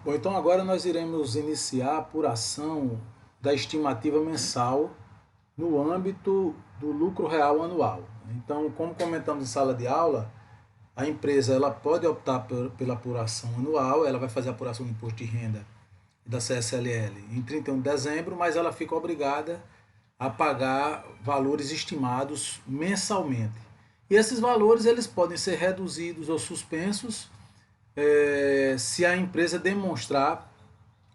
Bom, então agora nós iremos iniciar a apuração da estimativa mensal no âmbito do lucro real anual. Então, como comentamos em sala de aula, a empresa ela pode optar pela apuração anual, ela vai fazer a apuração do imposto de renda da CSLL em 31 de dezembro, mas ela fica obrigada a pagar valores estimados mensalmente. E esses valores eles podem ser reduzidos ou suspensos se a empresa demonstrar,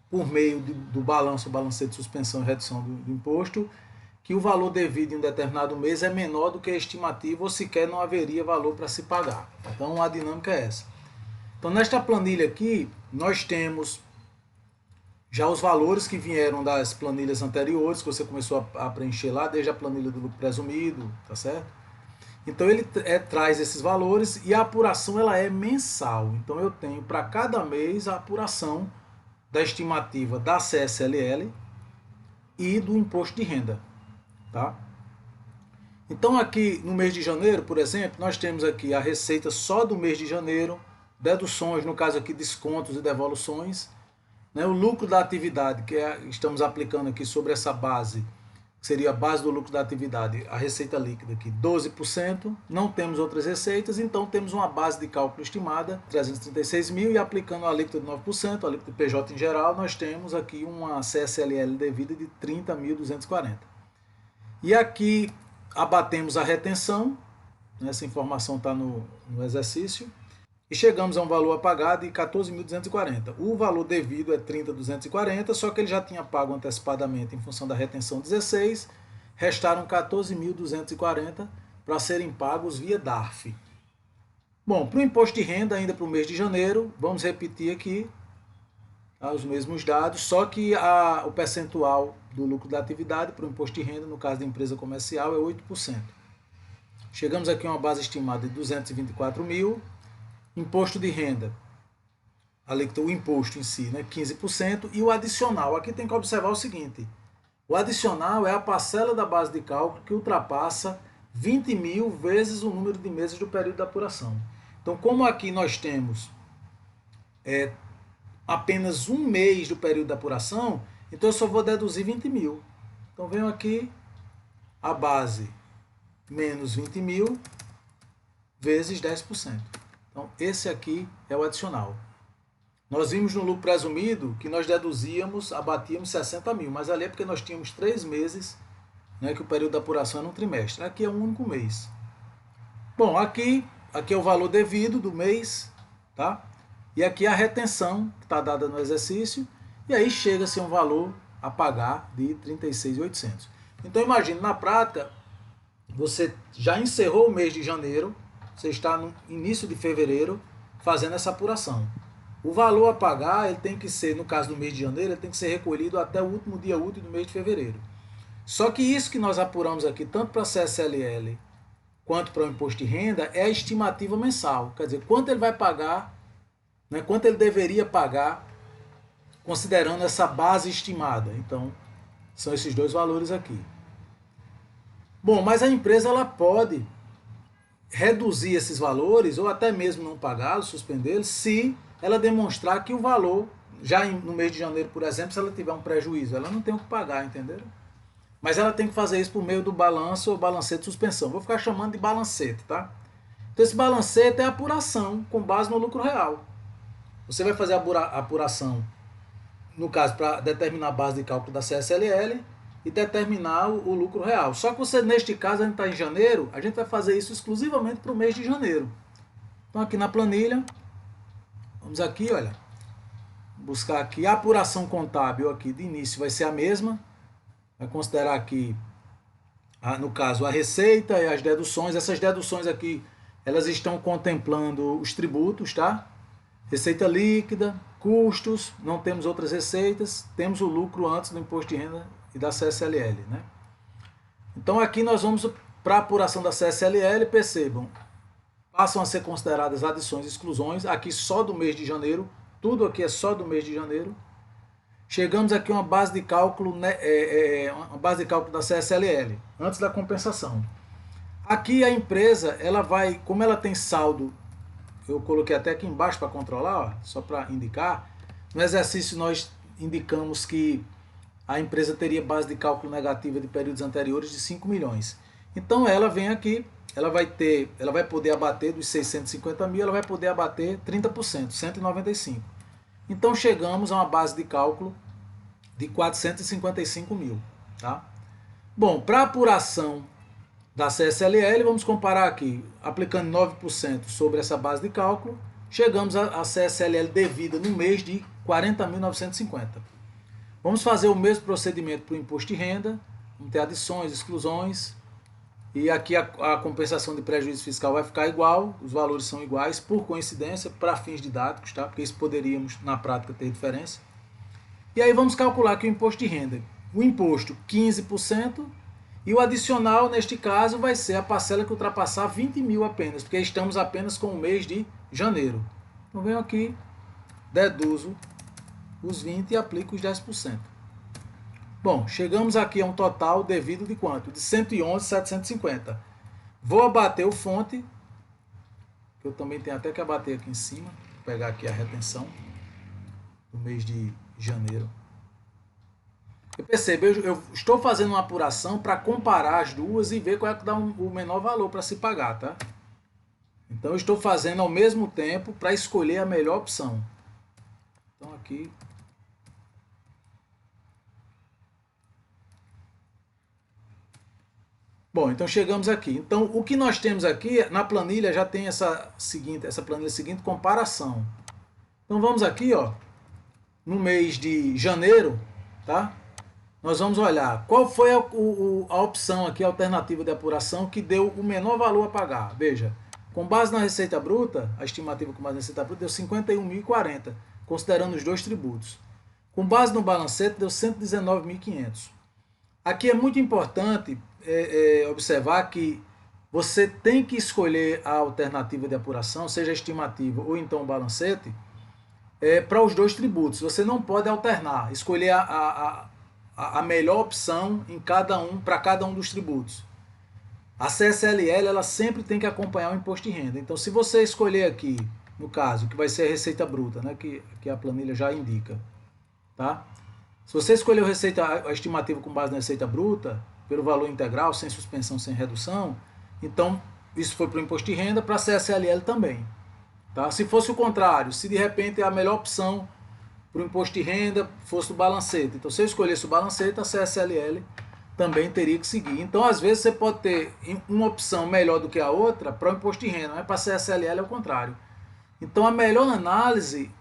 por meio do balanço, balancete de suspensão e redução do imposto, que o valor devido em um determinado mês é menor do que a estimativa ou sequer não haveria valor para se pagar. Então a dinâmica é essa. Então nesta planilha aqui, nós temos já os valores que vieram das planilhas anteriores, que você começou a preencher lá, desde a planilha do lucro presumido, tá certo? Então ele traz esses valores e a apuração ela é mensal. Então eu tenho para cada mês a apuração da estimativa da CSLL e do imposto de renda. Tá? Então aqui no mês de janeiro, por exemplo, nós temos aqui a receita só do mês de janeiro, deduções, no caso aqui descontos e devoluções, né? O lucro da atividade, que estamos aplicando aqui sobre essa base, que seria a base do lucro da atividade, a receita líquida aqui, 12%, não temos outras receitas, então temos uma base de cálculo estimada, 336 mil, e aplicando a alíquota de 9%, a alíquota de PJ em geral, nós temos aqui uma CSLL devida de 30.240. E aqui abatemos a retenção, essa informação está no exercício, e chegamos a um valor a pagar de 14.240. O valor devido é 30.240, só que ele já tinha pago antecipadamente em função da retenção 16, restaram 14.240 para serem pagos via DARF. Bom, para o imposto de renda, ainda para o mês de janeiro, vamos repetir aqui os mesmos dados, só que o percentual do lucro da atividade para o imposto de renda, no caso da empresa comercial, é 8%. Chegamos aqui a uma base estimada de 224 mil, imposto de renda, o imposto em si, né, 15%, e o adicional. Aqui tem que observar o seguinte, o adicional é a parcela da base de cálculo que ultrapassa 20 mil vezes o número de meses do período da apuração. Então, como aqui nós temos apenas um mês do período da apuração, então eu só vou deduzir 20 mil. Então venho aqui, a base menos 20 mil vezes 10%. Então esse aqui é o adicional. Nós vimos no lucro presumido que nós deduzíamos, abatíamos 60 mil, mas ali é porque nós tínhamos 3 meses, né, que o período da apuração era um trimestre. Aqui é um único mês. Bom, aqui é o valor devido do mês, tá? E aqui a retenção que está dada no exercício, e aí chega-se a um valor a pagar de 36.800. Então imagine, na prática, você já encerrou o mês de janeiro, você está no início de fevereiro fazendo essa apuração. O valor a pagar, ele tem que ser, no caso do mês de janeiro, ele tem que ser recolhido até o último dia útil do mês de fevereiro. Só que isso que nós apuramos aqui, tanto para a CSLL quanto para o imposto de renda, é a estimativa mensal. Quer dizer, quanto ele vai pagar, né, quanto ele deveria pagar, considerando essa base estimada. Então, são esses dois valores aqui. Bom, mas a empresa ela pode reduzir esses valores ou até mesmo não pagá-los, suspendê-los, se ela demonstrar que o valor, já no mês de janeiro, por exemplo, se ela tiver um prejuízo, ela não tem o que pagar, entenderam? Mas ela tem que fazer isso por meio do balanço ou balancete de suspensão. Vou ficar chamando de balancete, tá? Então esse balancete é a apuração com base no lucro real. Você vai fazer a apuração, no caso, para determinar a base de cálculo da CSLL, e determinar o lucro real. Só que você, neste caso, a gente está em janeiro, a gente vai fazer isso exclusivamente para o mês de janeiro. Então aqui na planilha, vamos aqui, olha, buscar aqui a apuração contábil aqui de início vai ser a mesma, vai considerar aqui, no caso, a receita e as deduções. Essas deduções aqui, elas estão contemplando os tributos, tá? Receita líquida, custos, não temos outras receitas, temos o lucro antes do imposto de renda e da CSLL, né? Então aqui nós vamos para a apuração da CSLL, percebam, passam a ser consideradas adições e exclusões, aqui só do mês de janeiro, tudo aqui é só do mês de janeiro. Chegamos aqui a uma base de cálculo, uma base de cálculo da CSLL, antes da compensação. Aqui a empresa, ela vai, como ela tem saldo, eu coloquei até aqui embaixo para controlar, ó, só para indicar, No exercício nós indicamos que a empresa teria base de cálculo negativa de períodos anteriores de 5 milhões. Então ela vem aqui, ela vai poder abater dos 650 mil, ela vai poder abater 30%, 195. Então chegamos a uma base de cálculo de 455 mil. Tá? Bom, para apuração da CSLL, vamos comparar aqui, aplicando 9% sobre essa base de cálculo, chegamos a CSLL devida no mês de 40.950. Vamos fazer o mesmo procedimento para o imposto de renda, vamos ter adições, exclusões, e aqui a compensação de prejuízo fiscal vai ficar igual, os valores são iguais, por coincidência, para fins didáticos, tá? Porque isso poderíamos, na prática, ter diferença. E aí vamos calcular aqui o imposto de renda. O imposto, 15%, e o adicional, neste caso, vai ser a parcela que ultrapassar 20 mil apenas, porque estamos apenas com o mês de janeiro. Então venho aqui, deduzo os 20 e aplico os 10%. Bom, chegamos aqui a um total devido de quanto? De 111.750. Vou abater o fonte, que eu também tenho até que abater aqui em cima, vou pegar aqui a retenção do mês de janeiro. Eu percebo, eu estou fazendo uma apuração para comparar as duas e ver qual é que dá o menor valor para se pagar, tá? Então eu estou fazendo ao mesmo tempo para escolher a melhor opção. Então aqui... Bom, então chegamos aqui. Então, o que nós temos aqui, na planilha já tem essa planilha seguinte, comparação. Então, vamos aqui, ó, no mês de janeiro, tá? Nós vamos olhar qual foi a opção aqui, a alternativa de apuração que deu o menor valor a pagar. Veja, com base na receita bruta, a estimativa com base na receita bruta deu 51.040, considerando os dois tributos. Com base no balancete, deu 119.500. Aqui é muito importante observar que você tem que escolher a alternativa de apuração, seja a estimativa ou então o balancete, para os dois tributos. Você não pode alternar, escolher a melhor opção em para cada um dos tributos. A CSLL ela sempre tem que acompanhar o imposto de renda. Então, se você escolher aqui, no caso, que vai ser a receita bruta, né, que a planilha já indica, tá? Se você escolher a estimativa com base na receita bruta, pelo valor integral, sem suspensão, sem redução, então isso foi para o imposto de renda, para a CSLL também. Tá? Se fosse o contrário, se de repente a melhor opção para o imposto de renda fosse o balancete, então se eu escolhesse o balancete, a CSLL também teria que seguir. Então, às vezes, você pode ter uma opção melhor do que a outra para o imposto de renda, mas para a CSLL é o contrário. Então, a melhor análise,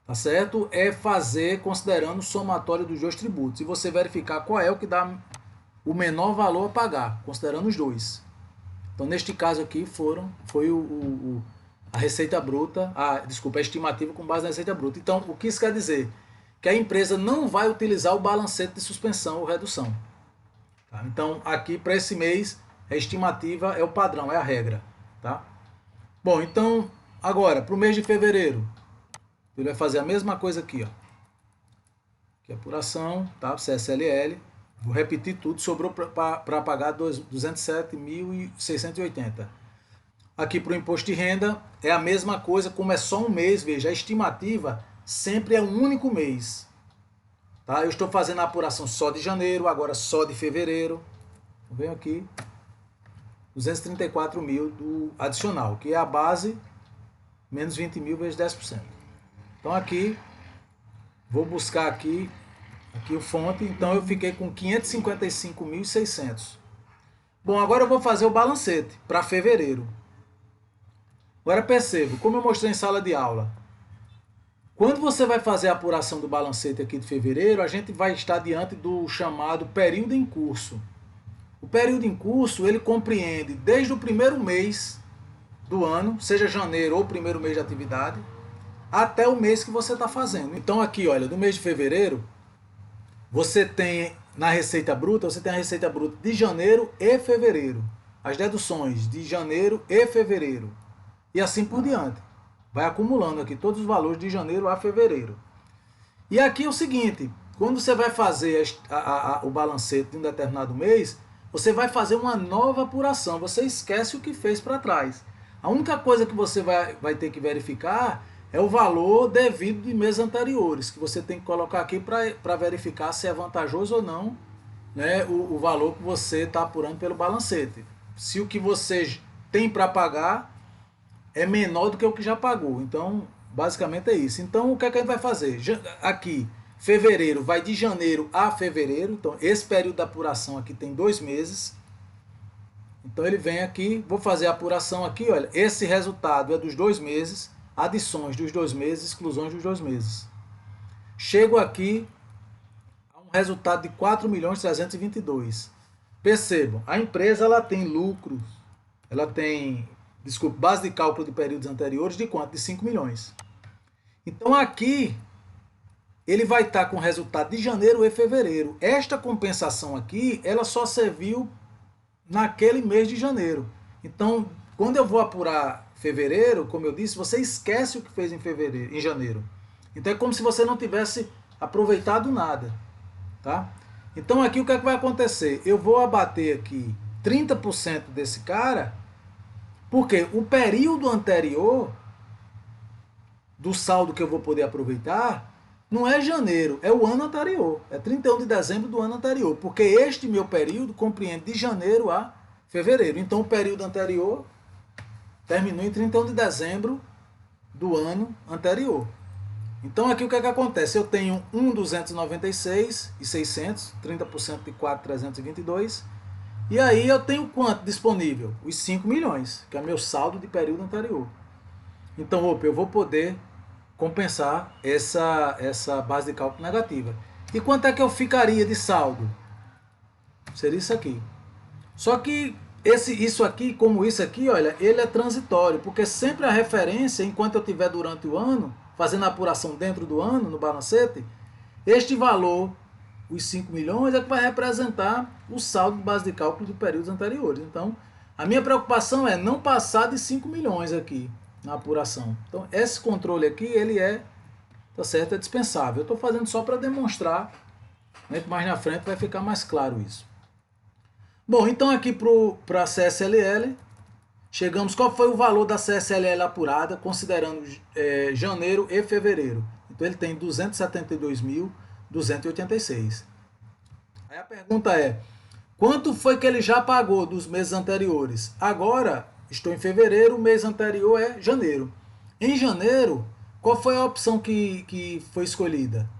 tá certo, é fazer considerando o somatório dos dois tributos e você verificar qual é o que dá o menor valor a pagar, considerando os dois. Então, neste caso aqui, foi a receita bruta, a estimativa com base na receita bruta. Então, o que isso quer dizer? Que a empresa não vai utilizar o balancete de suspensão ou redução. Tá? Então, aqui para esse mês, a estimativa é o padrão, é a regra. Tá? Bom, então, agora, para o mês de fevereiro, ele vai fazer a mesma coisa aqui, ó. Aqui a apuração, tá? CSLL. Vou repetir tudo, sobrou para pagar 207.680. Aqui para o imposto de renda é a mesma coisa, como é só um mês, veja, a estimativa sempre é um único mês. Tá? Eu estou fazendo a apuração só de janeiro, agora só de fevereiro. Venho aqui, 234 mil do adicional, que é a base, menos 20 mil vezes 10%. Então aqui, vou buscar aqui o fonte, então eu fiquei com 555.600. Bom, agora eu vou fazer o balancete para fevereiro. Agora percebo, como eu mostrei em sala de aula, quando você vai fazer a apuração do balancete aqui de fevereiro, a gente vai estar diante do chamado período em curso. O período em curso, ele compreende desde o primeiro mês do ano, seja janeiro ou primeiro mês de atividade, até o mês que você está fazendo. Então aqui, olha, do mês de fevereiro, você tem na receita bruta, você tem a receita bruta de janeiro e fevereiro. As deduções de janeiro e fevereiro. E assim por diante. Vai acumulando aqui todos os valores de janeiro a fevereiro. E aqui é o seguinte, quando você vai fazer o balancete de um determinado mês, você vai fazer uma nova apuração. Você esquece o que fez para trás. A única coisa que você vai ter que verificar é o valor devido de meses anteriores, que você tem que colocar aqui para verificar se é vantajoso ou não, né, o valor que você está apurando pelo balancete. Se o que você tem para pagar é menor do que o que já pagou. Então, basicamente é isso. Então, o que é que a gente vai fazer? Aqui, fevereiro vai de janeiro a fevereiro. Então, esse período da apuração aqui tem 2 meses. Então, ele vem aqui, vou fazer a apuração aqui, olha, esse resultado é dos 2 meses, adições dos 2 meses, exclusões dos 2 meses. Chego aqui a um resultado de 4.322.000. Percebam, a empresa ela tem lucros, ela tem, desculpe, base de cálculo de períodos anteriores de quanto? De 5 milhões. Então aqui ele vai estar com resultado de janeiro e fevereiro. Esta compensação aqui, ela só serviu naquele mês de janeiro. Então, quando eu vou apurar fevereiro, como eu disse, você esquece o que fez em fevereiro, em janeiro. Então é como se você não tivesse aproveitado nada, tá? Então aqui o que é que vai acontecer? Eu vou abater aqui 30% desse cara, porque o período anterior do saldo que eu vou poder aproveitar não é janeiro, é o ano anterior, é 31 de dezembro do ano anterior, porque este meu período compreende de janeiro a fevereiro. Então o período anterior terminou em 31 de dezembro do ano anterior. Então aqui o que é que acontece? Eu tenho 1.296.600, 30% de 4.322. E aí eu tenho quanto disponível? Os 5 milhões, que é meu saldo de período anterior. Então, opa, eu vou poder compensar essa base de cálculo negativa. E quanto é que eu ficaria de saldo? Seria isso aqui. Só que isso aqui, como isso aqui, olha, ele é transitório, porque sempre a referência, enquanto eu estiver durante o ano, fazendo a apuração dentro do ano, no balancete, este valor, os 5 milhões, é que vai representar o saldo de base de cálculo de períodos anteriores. Então, a minha preocupação é não passar de 5 milhões aqui na apuração. Então, esse controle aqui, ele é, tá certo, é dispensável. Eu estou fazendo só para demonstrar, né, que mais na frente vai ficar mais claro isso. Bom, então aqui para a CSLL, chegamos, qual foi o valor da CSLL apurada, considerando janeiro e fevereiro? Então ele tem 272.286. Aí a pergunta é, quanto foi que ele já pagou dos meses anteriores? Agora, estou em fevereiro, o mês anterior é janeiro. Em janeiro, qual foi a opção que foi escolhida?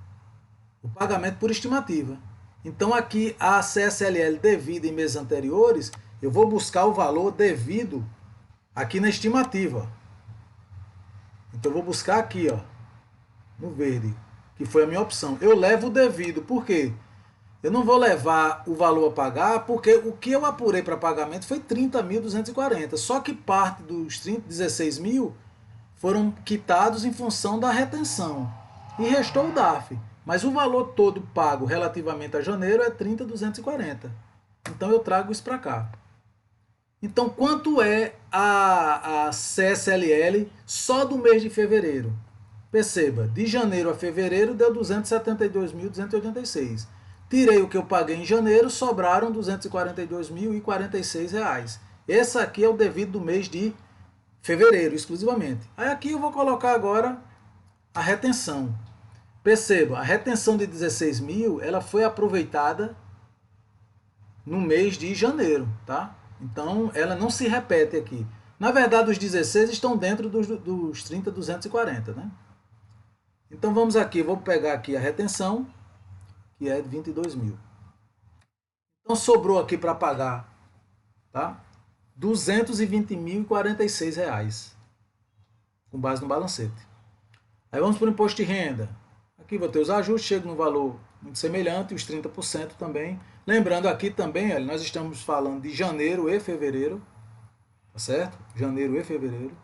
O pagamento por estimativa. Então aqui a CSLL devida em meses anteriores, eu vou buscar o valor devido aqui na estimativa. Então eu vou buscar aqui, ó, no verde, que foi a minha opção. Eu levo o devido, por quê? Eu não vou levar o valor a pagar, porque o que eu apurei para pagamento foi 30.240. Só que parte dos 16 mil foram quitados em função da retenção. E restou o DARF. Mas o valor todo pago relativamente a janeiro é 30.240. Então eu trago isso para cá. Então, quanto é a CSLL só do mês de fevereiro? Perceba, de janeiro a fevereiro deu 272.286. Tirei o que eu paguei em janeiro, sobraram R$ 242.046. Esse aqui é o devido do mês de fevereiro, exclusivamente. Aí aqui eu vou colocar agora a retenção. Perceba, a retenção de 16 mil, ela foi aproveitada no mês de janeiro, tá? Então, ela não se repete aqui. Na verdade, os 16 estão dentro dos 30.240, né? Então, vamos aqui, vou pegar aqui a retenção, que é de 22 mil. Então, sobrou aqui para pagar, tá? R$ 220.046, com base no balancete. Aí vamos para o imposto de renda. Aqui vou ter os ajustes, chego no valor muito semelhante, os 30% também. Lembrando aqui também, olha, nós estamos falando de janeiro e fevereiro, tá certo? Janeiro e fevereiro.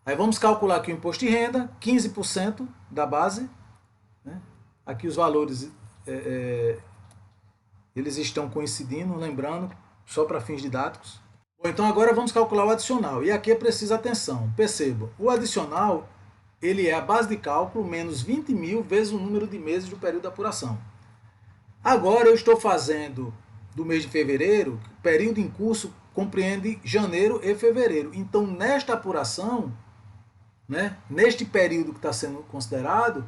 Aí vamos calcular aqui o imposto de renda, 15% da base, né? Aqui os valores, eles estão coincidindo, lembrando, só para fins didáticos. Bom, então agora vamos calcular o adicional. E aqui é preciso atenção. Perceba, o adicional, ele é a base de cálculo menos 20 mil vezes o número de meses do período de apuração. Agora eu estou fazendo do mês de fevereiro, o período em curso compreende janeiro e fevereiro. Então, nesta apuração, né? Neste período que está sendo considerado,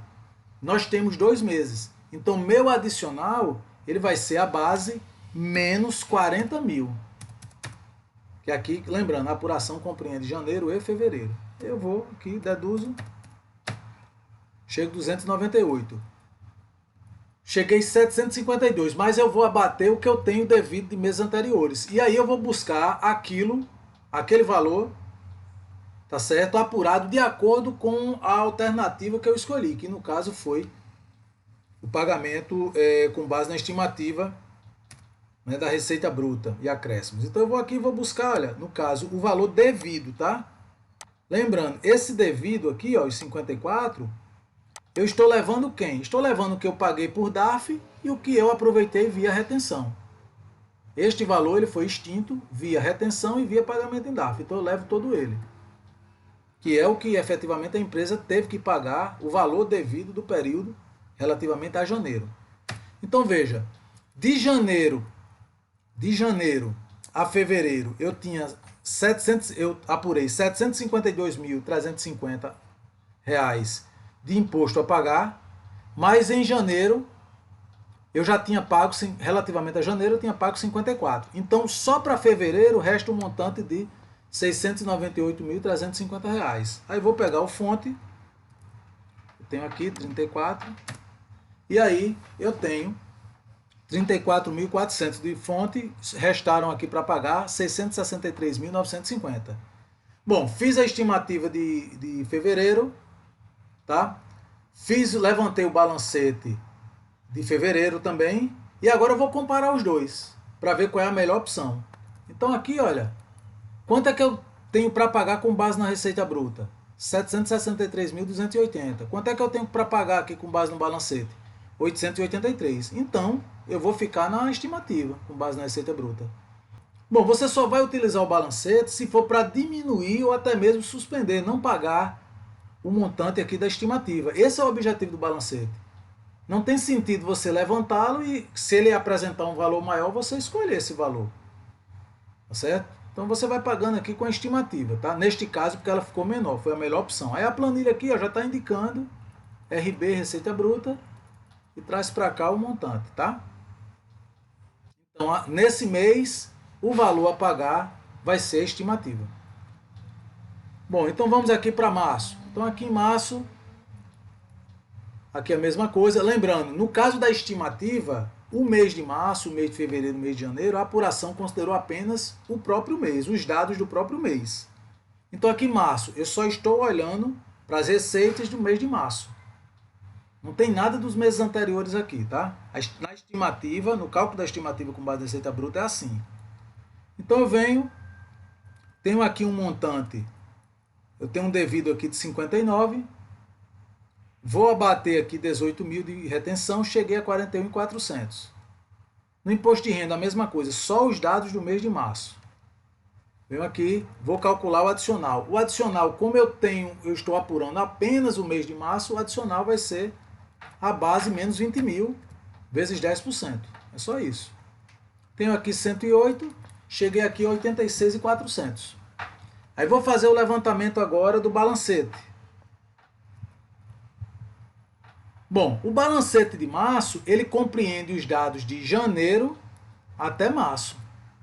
nós temos 2 meses. Então, meu adicional, ele vai ser a base menos 40 mil. Que aqui, lembrando, a apuração compreende janeiro e fevereiro. Eu vou aqui, deduzo, chego 298. Cheguei 752, mas eu vou abater o que eu tenho devido de meses anteriores. E aí eu vou buscar aquele valor, tá certo? Apurado de acordo com a alternativa que eu escolhi, que no caso foi o pagamento com base na estimativa, né, da receita bruta e acréscimos. Então eu vou aqui e vou buscar, olha, no caso, o valor devido, tá? Lembrando, esse devido aqui, ó, os 54, eu estou levando quem? Estou levando o que eu paguei por DARF e o que eu aproveitei via retenção. Este valor ele foi extinto via retenção e via pagamento em DARF. Então eu levo todo ele. Que é o que efetivamente a empresa teve que pagar, o valor devido do período relativamente a janeiro. Então veja, de janeiro a fevereiro eu apurei R$ 752.350 de imposto a pagar, mas em janeiro eu já tinha pago, relativamente a janeiro, eu tinha pago 54. Então, só para fevereiro, resta um montante de R$ 698.350. Aí vou pegar o fonte, eu tenho aqui 34, e aí eu tenho 34.400 de fonte, restaram aqui para pagar 663.950. Bom, fiz a estimativa de fevereiro, tá? Levantei o balancete de fevereiro também, e agora eu vou comparar os dois, para ver qual é a melhor opção. Então aqui, olha, quanto é que eu tenho para pagar com base na receita bruta? R$ 763.280. Quanto é que eu tenho para pagar aqui com base no balancete? 883. Então, eu vou ficar na estimativa, com base na receita bruta. Bom, você só vai utilizar o balancete se for para diminuir ou até mesmo suspender, não pagar o montante aqui da estimativa. Esse é o objetivo do balancete. Não tem sentido você levantá-lo e, se ele apresentar um valor maior, você escolher esse valor. Tá certo? Então você vai pagando aqui com a estimativa, tá? Neste caso, porque ela ficou menor, foi a melhor opção. Aí a planilha aqui, ó, já está indicando RB, Receita Bruta, e traz para cá o montante, tá? Então, nesse mês, o valor a pagar vai ser a estimativa. Bom, então vamos aqui para março. Então aqui em março, aqui a mesma coisa. Lembrando, no caso da estimativa, o mês de março, o mês de fevereiro, o mês de janeiro, a apuração considerou apenas o próprio mês, os dados do próprio mês. Então aqui em março, eu só estou olhando para as receitas do mês de março. Não tem nada dos meses anteriores aqui, tá? Na estimativa, no cálculo da estimativa com base na receita bruta é assim. Então eu tenho aqui um montante, eu tenho um devido aqui de 59, vou abater aqui 18 mil de retenção, cheguei a 41.400. No imposto de renda a mesma coisa, só os dados do mês de março. Venho aqui, vou calcular o adicional. O adicional, como eu estou apurando apenas o mês de março, o adicional vai ser a base menos 20 mil vezes 10%. É só isso. Tenho aqui 108, cheguei aqui a 86.400. Aí vou fazer o levantamento agora do balancete. Bom, o balancete de março, ele compreende os dados de janeiro até março.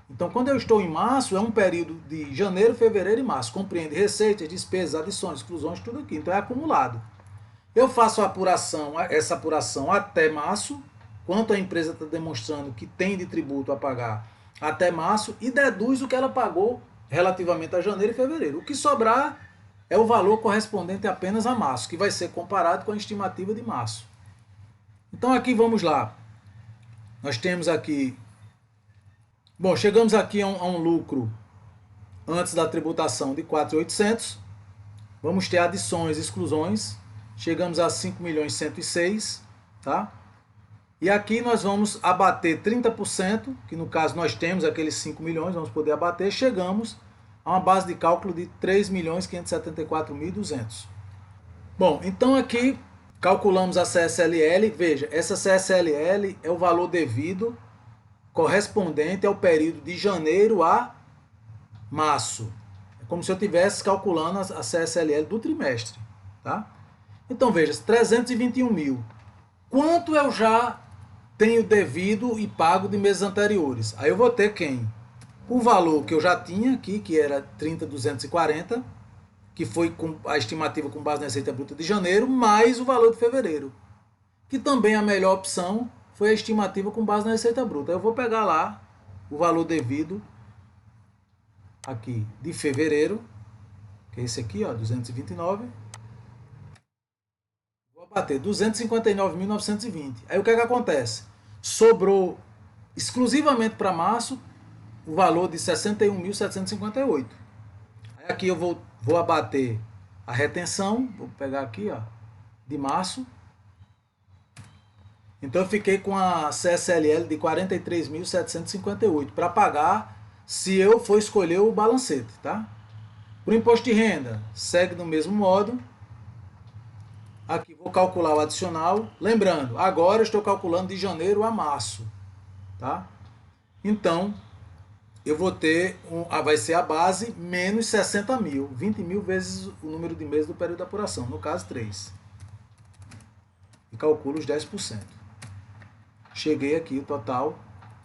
Então, quando eu estou em março, é um período de janeiro, fevereiro e março. Compreende receitas, despesas, adições, exclusões, tudo aqui. Então, é acumulado. Eu faço essa apuração até março, quanto a empresa está demonstrando que tem de tributo a pagar até março, e deduz o que ela pagou relativamente a janeiro e fevereiro. O que sobrar é o valor correspondente apenas a março, que vai ser comparado com a estimativa de março. Então aqui vamos lá. Nós temos aqui... Bom, chegamos aqui a um lucro antes da tributação de 4.800. Vamos ter adições e exclusões. Chegamos a 5.106.000, tá? E aqui nós vamos abater 30%, que no caso nós temos aqueles 5 milhões, vamos poder abater, chegamos a uma base de cálculo de 3.574.200. Bom, então aqui calculamos a CSLL, veja, essa CSLL é o valor devido correspondente ao período de janeiro a março. É como se eu estivesse calculando a CSLL do trimestre. Tá? Então veja, 321 mil. Quanto eu já tenho devido e pago de meses anteriores? Aí eu vou ter quem? O valor que eu já tinha aqui, que era 30.240, que foi com a estimativa com base na receita bruta de janeiro, mais o valor de fevereiro. Que também a melhor opção foi a estimativa com base na receita bruta. Eu vou pegar lá o valor devido aqui de fevereiro, que é esse aqui, ó, 229. Vou bater 259.920. Aí o que é que acontece? Sobrou exclusivamente para março o valor de 61.758. Aí aqui eu vou abater a retenção, vou pegar aqui, ó, de março. Então eu fiquei com a CSLL de 43.758 para pagar se eu for escolher o balancete, tá? Para o imposto de renda, segue do mesmo modo. Aqui vou calcular o adicional. Lembrando, agora eu estou calculando de janeiro a março, tá? Então, eu vou ter, vai ser a base menos 60 mil, 20 mil vezes o número de meses do período de apuração, no caso 3. E calculo os 10%. Cheguei aqui, o total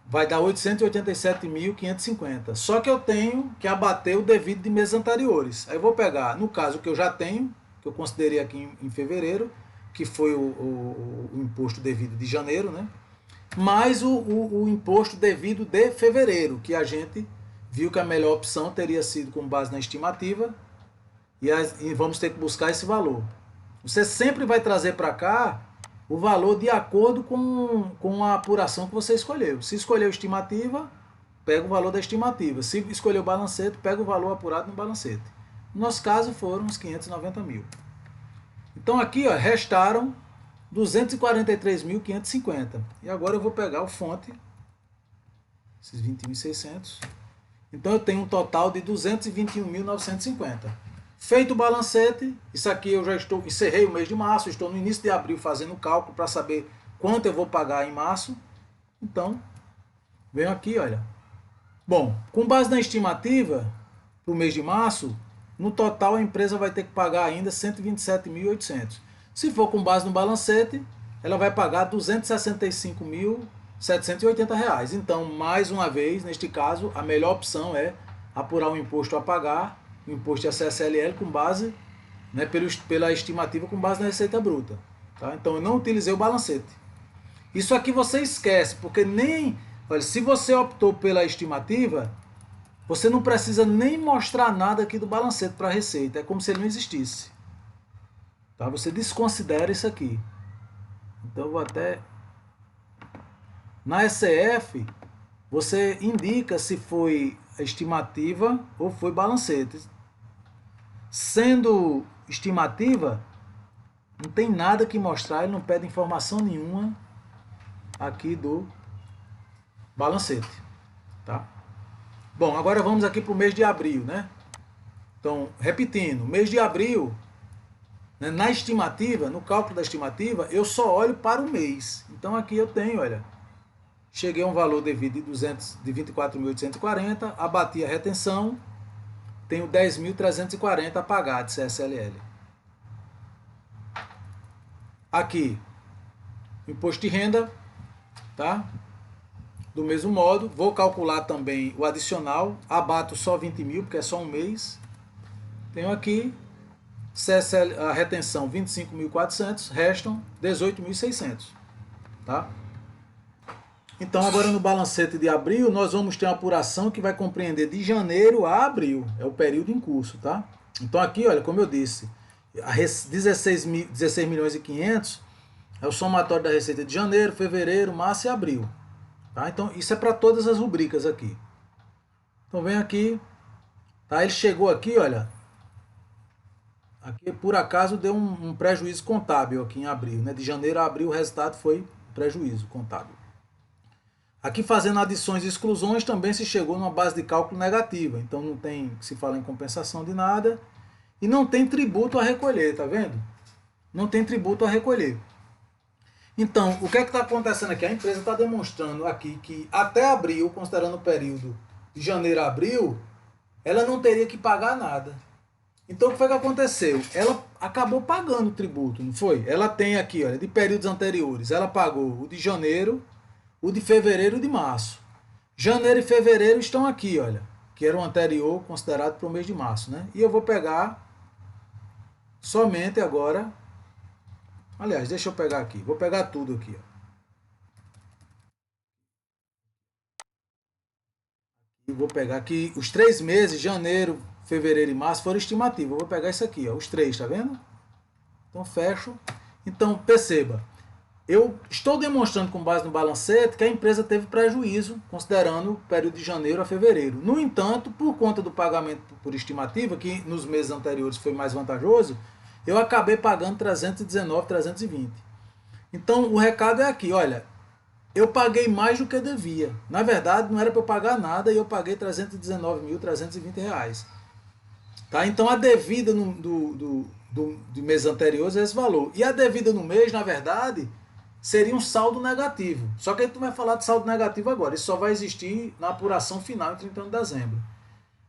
vai dar 887.550. Só que eu tenho que abater o devido de meses anteriores. Aí eu vou pegar, no caso que eu já tenho, que eu considerei aqui em fevereiro, que foi o imposto devido de janeiro, né? Mais o imposto devido de fevereiro, que a gente viu que a melhor opção teria sido com base na estimativa, e vamos ter que buscar esse valor. Você sempre vai trazer para cá o valor de acordo com a apuração que você escolheu. Se escolheu estimativa, pega o valor da estimativa. Se escolheu o balancete, pega o valor apurado no balancete. No nosso caso foram uns 590 mil. Então aqui, ó, restaram 243.550. E agora eu vou pegar o fonte, esses 21.600. Então eu tenho um total de 221.950. Feito o balancete, isso aqui eu já encerrei o mês de março, estou no início de abril fazendo o cálculo para saber quanto eu vou pagar em março. Então, venho aqui, olha. Bom, com base na estimativa, para o mês de março, no total a empresa vai ter que pagar ainda 127.800. Se for com base no balancete, ela vai pagar R$ 265.780. Então, mais uma vez, neste caso, a melhor opção é apurar o imposto a pagar, o imposto de CSLL com base, né, pela estimativa com base na receita bruta. Tá? Então eu não utilizei o balancete. Isso aqui você esquece, porque nem... Olha, se você optou pela estimativa, você não precisa nem mostrar nada aqui do balancete para a receita. É como se ele não existisse. Tá? Você desconsidera isso aqui. Então eu vou até... Na ECF, você indica se foi estimativa ou foi balancete. Sendo estimativa, não tem nada que mostrar, ele não pede informação nenhuma aqui do balancete, tá? Bom, agora vamos aqui para o mês de abril, né? Então, repetindo, mês de abril, né, na estimativa, no cálculo da estimativa, eu só olho para o mês. Então aqui eu tenho, olha, cheguei a um valor devido de 24.840, abati a retenção, tenho 10.340 a pagar de CSLL. Aqui, imposto de renda, tá? Do mesmo modo, vou calcular também o adicional, abato só 20 mil, porque é só um mês. Tenho aqui a retenção 25.400, restam 18.600, tá? Então agora no balancete de abril nós vamos ter uma apuração que vai compreender de janeiro a abril, é o período em curso, tá? Então aqui, olha, como eu disse, 16 milhões e 500 é o somatório da receita de janeiro, fevereiro, março e abril, tá? Então isso é para todas as rubricas aqui. Então vem aqui, tá? Ele chegou aqui, olha, aqui por acaso deu um prejuízo contábil aqui em abril, né? De janeiro a abril o resultado foi prejuízo contábil. Aqui fazendo adições e exclusões também se chegou numa base de cálculo negativa, então não tem que se falar em compensação de nada e não tem tributo a recolher, tá vendo? Não tem tributo a recolher. Então, o que é que está acontecendo aqui? A empresa está demonstrando aqui que até abril, considerando o período de janeiro a abril, ela não teria que pagar nada. Então o que foi que aconteceu? Ela acabou pagando o tributo, não foi? Ela tem aqui, olha, de períodos anteriores, ela pagou o de janeiro, o de fevereiro e o de março. Janeiro e fevereiro estão aqui, olha, que era o anterior considerado para o mês de março, né? E eu vou pegar somente agora, aliás, deixa eu pegar aqui, vou pegar tudo aqui, ó. E vou pegar aqui os 3 meses, janeiro, fevereiro e março, foram estimativas. Eu vou pegar isso aqui, ó, os 3, tá vendo? Então fecho. Então perceba, eu estou demonstrando com base no balancete que a empresa teve prejuízo, considerando o período de janeiro a fevereiro. No entanto, por conta do pagamento por estimativa, que nos meses anteriores foi mais vantajoso, eu acabei pagando 319, 320. Então o recado é aqui, olha, eu paguei mais do que devia. Na verdade, não era para eu pagar nada e eu paguei R$ 319.320. Tá? Então a devida do mês anterior é esse valor. E a devida no mês, na verdade, seria um saldo negativo. Só que a gente não vai falar de saldo negativo agora. Isso só vai existir na apuração final em 31 de dezembro.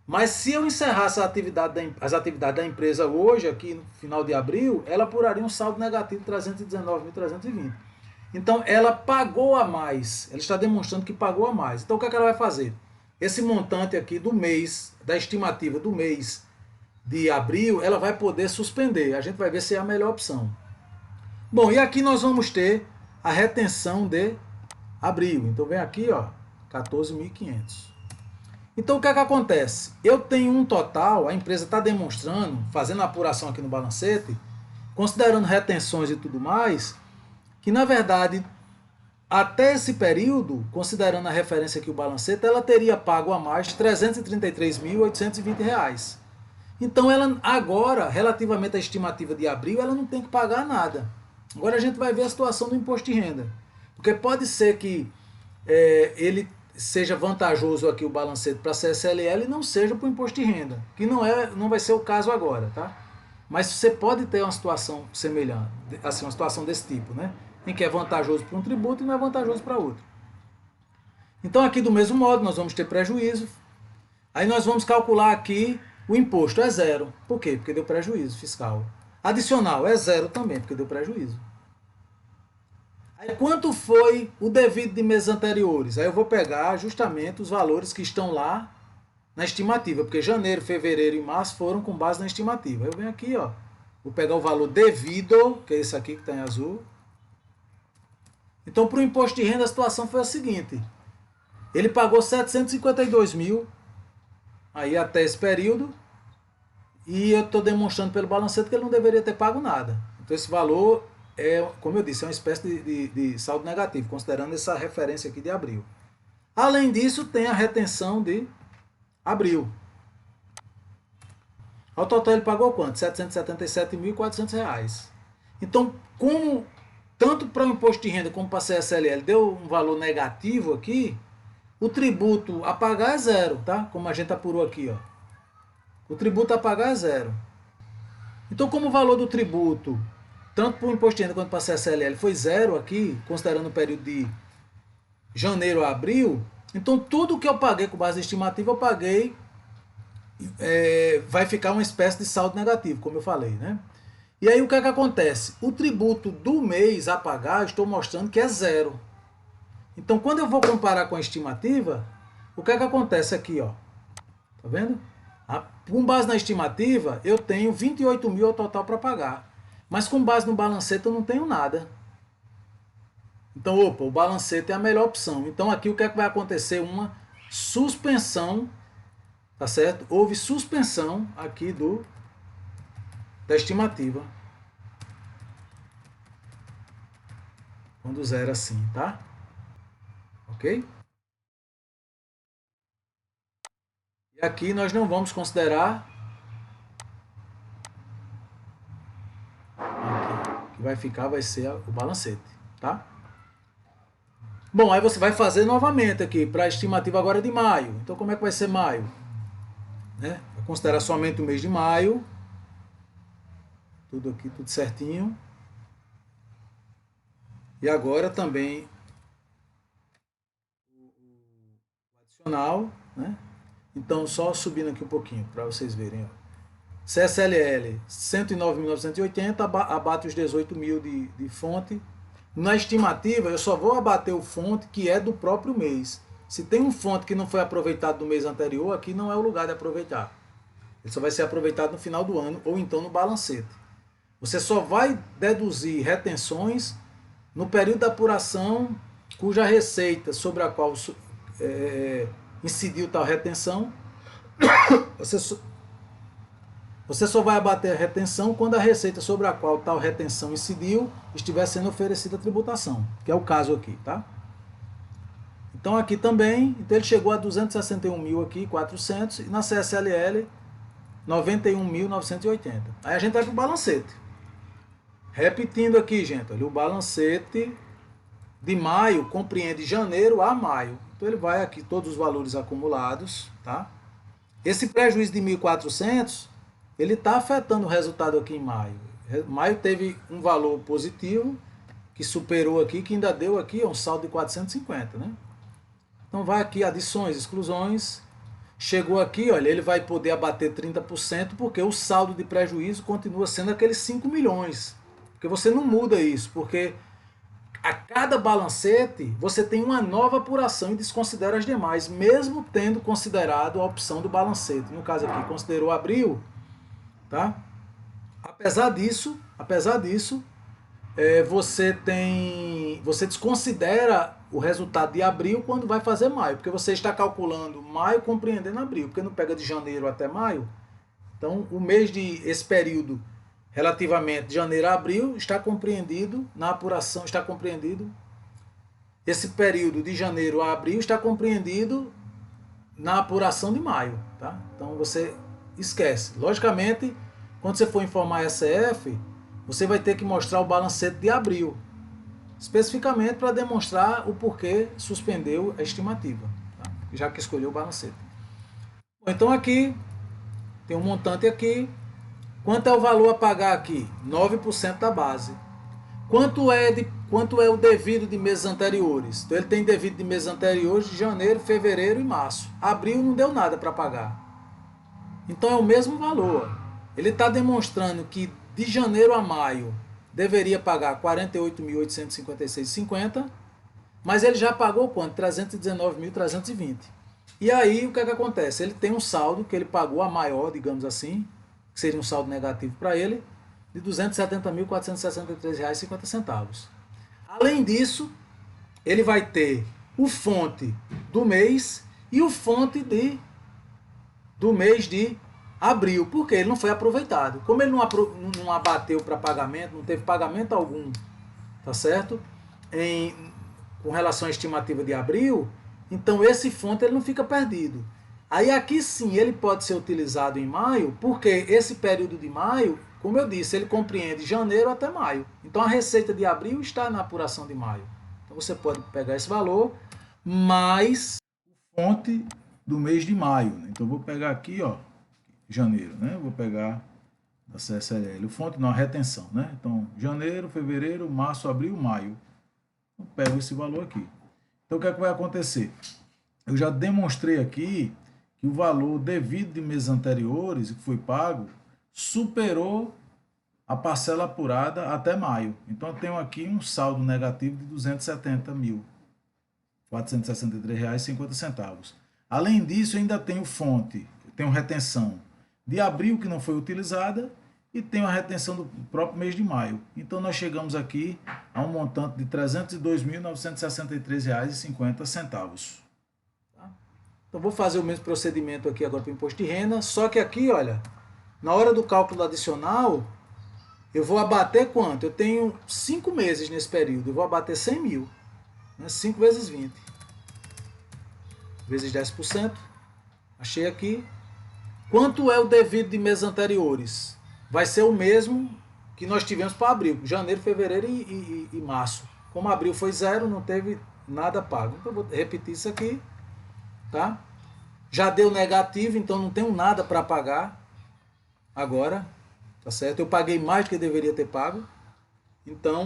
Mas se eu encerrasse as atividades da empresa hoje, aqui no final de abril, ela apuraria um saldo negativo de 319.320. Então ela pagou a mais. Ela está demonstrando que pagou a mais. Então o que, é que ela vai fazer? Esse montante aqui do mês, da estimativa do mês de abril, ela vai poder suspender. A gente vai ver se é a melhor opção. Bom, e aqui nós vamos ter a retenção de abril. Então vem aqui, ó, 14.500. Então o que é que acontece? Eu tenho um total, a empresa está demonstrando, fazendo a apuração aqui no balancete, considerando retenções e tudo mais, que na verdade, até esse período, considerando a referência aqui o balancete, ela teria pago a mais de R$ 333.820. Então ela agora, relativamente à estimativa de abril, ela não tem que pagar nada. Agora a gente vai ver a situação do imposto de renda. Porque pode ser que ele seja vantajoso aqui o balancete para a CSLL e não seja para o imposto de renda, que não vai ser o caso agora, tá? Mas você pode ter uma situação semelhante, assim, uma situação desse tipo, né? Em que é vantajoso para um tributo e não é vantajoso para outro. Então aqui do mesmo modo nós vamos ter prejuízo. Aí nós vamos calcular aqui o imposto é zero. Por quê? Porque deu prejuízo fiscal. Adicional é zero também, porque deu prejuízo. Aí quanto foi o devido de meses anteriores? Aí eu vou pegar justamente os valores que estão lá na estimativa, porque janeiro, fevereiro e março foram com base na estimativa. Eu venho aqui, ó, vou pegar o valor devido, que é esse aqui que está em azul. Então, para o imposto de renda, a situação foi a seguinte. Ele pagou 752 mil aí até esse período, e eu estou demonstrando pelo balancete que ele não deveria ter pago nada. Então esse valor é, como eu disse, é uma espécie de saldo negativo, considerando essa referência aqui de abril. Além disso, tem a retenção de abril. Ao total ele pagou quanto? R$ 777.400. Então, como tanto para o imposto de renda como para a CSLL deu um valor negativo aqui, o tributo a pagar é zero, tá? Como a gente apurou aqui, ó. O tributo a pagar é zero. Então, como o valor do tributo, tanto para o imposto de renda quanto para a CSLL, foi zero aqui, considerando o período de janeiro a abril, então tudo que eu paguei com base estimativa, eu paguei, vai ficar uma espécie de saldo negativo, como eu falei, né? E aí o que é que acontece? O tributo do mês a pagar, eu estou mostrando que é zero. Então, quando eu vou comparar com a estimativa, o que é que acontece aqui, ó? Tá vendo? Com base na estimativa, eu tenho 28 mil ao total para pagar. Mas com base no balancete, eu não tenho nada. Então, opa, o balancete é a melhor opção. Então, aqui o que é que vai acontecer? Uma suspensão, tá certo? Houve suspensão aqui da estimativa. Quando zero assim, tá? Ok? E aqui nós não vamos considerar aqui, que vai ficar, vai ser o balancete, tá? Bom, aí você vai fazer novamente aqui para a estimativa agora de maio. Então, como é que vai ser maio? Né? Vai considerar somente o mês de maio. Tudo aqui, tudo certinho. E agora também o adicional, né? Então, só subindo aqui um pouquinho para vocês verem. Ó. CSLL 109.980, abate os 18.000 de fonte. Na estimativa, eu só vou abater o fonte que é do próprio mês. Se tem um fonte que não foi aproveitado no mês anterior, aqui não é o lugar de aproveitar. Ele só vai ser aproveitado no final do ano ou então no balancete. Você só vai deduzir retenções no período da apuração cuja receita sobre a qual incidiu tal retenção, você só vai abater a retenção quando a receita sobre a qual tal retenção incidiu estiver sendo oferecida a tributação, que é o caso aqui, tá? Então aqui também, então ele chegou a 261 mil aqui, 400, e na CSLL 91.980. Aí a gente vai para o balancete. Repetindo aqui, gente, olha, o balancete de maio compreende janeiro a maio. Então ele vai aqui todos os valores acumulados, tá? Esse prejuízo de 1.400, ele está afetando o resultado aqui em maio. Maio teve um valor positivo, que superou aqui, que ainda deu aqui um saldo de 450, né? Então vai aqui adições, exclusões. Chegou aqui, olha, ele vai poder abater 30%, porque o saldo de prejuízo continua sendo aqueles 5 milhões. Porque você não muda isso, porque a cada balancete você tem uma nova apuração e desconsidera as demais, mesmo tendo considerado a opção do balancete. No caso aqui, considerou abril, tá? Apesar disso, você desconsidera o resultado de abril quando vai fazer maio, porque você está calculando maio compreendendo abril, porque não pega de janeiro até maio. Então, esse período relativamente de janeiro a abril está compreendido na apuração, esse período de janeiro a abril está compreendido na apuração de maio, tá? Então você esquece. Logicamente, quando você for informar a SF, você vai ter que mostrar o balancete de abril, especificamente para demonstrar o porquê suspendeu a estimativa, tá? Já que escolheu o balancete. Bom, então aqui tem um montante aqui. Quanto é o valor a pagar aqui? 9% da base. Quanto é o devido de meses anteriores? Então ele tem devido de meses anteriores de janeiro, fevereiro e março. Abril não deu nada para pagar. Então é o mesmo valor. Ele está demonstrando que de janeiro a maio deveria pagar R$ 48.856,50, mas ele já pagou quanto? R$ 319.320. E aí o que é que acontece? Ele tem um saldo que ele pagou a maior, digamos assim, que seria um saldo negativo para ele, de R$ 270.463,50. Além disso, ele vai ter o fonte do mês e o fonte do mês de abril, porque ele não foi aproveitado. Como ele não abateu para pagamento, não teve pagamento algum, tá certo? Com relação à estimativa de abril, então esse fonte ele não fica perdido. Aí aqui sim ele pode ser utilizado em maio, porque esse período de maio, como eu disse, ele compreende janeiro até maio. Então a receita de abril está na apuração de maio. Então você pode pegar esse valor, mais a fonte do mês de maio. Então eu vou pegar aqui, ó, janeiro, né? Eu vou pegar da CSLL, o fonte não, a retenção, né? Então janeiro, fevereiro, março, abril, maio. Eu pego esse valor aqui. Então o que é que vai acontecer? Eu já demonstrei aqui que o valor devido de meses anteriores, que foi pago, superou a parcela apurada até maio. Então eu tenho aqui um saldo negativo de R$ 270.463,50. Além disso, eu ainda tenho fonte, tenho retenção de abril que não foi utilizada e tenho a retenção do próprio mês de maio. Então nós chegamos aqui a um montante de R$ 302.963,50. Então vou fazer o mesmo procedimento aqui agora para o imposto de renda, só que aqui, olha, na hora do cálculo adicional, eu vou abater quanto? Eu tenho 5 meses nesse período, eu vou abater 100 mil, né? 5 vezes 20, vezes 10%, achei aqui. Quanto é o devido de meses anteriores? Vai ser o mesmo que nós tivemos para abril, janeiro, fevereiro e março. Como abril foi zero, não teve nada pago. Então eu vou repetir isso aqui. Tá? Já deu negativo, então não tenho nada para pagar agora, tá certo? Eu paguei mais do que deveria ter pago. Então,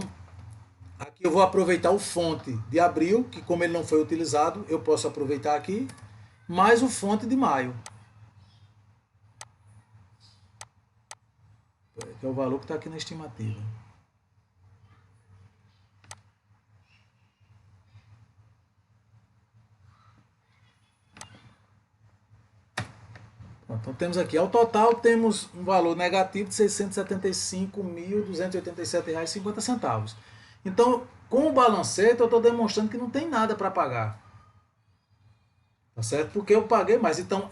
aqui eu vou aproveitar o fonte de abril, que como ele não foi utilizado, eu posso aproveitar aqui. mais o fonte de maio, que é o valor que está aqui na estimativa. Então temos aqui, ao total temos um valor negativo de R$ 675.287,50. Então, com o balancete eu estou demonstrando que não tem nada para pagar. Tá certo? Porque eu paguei mais. Então,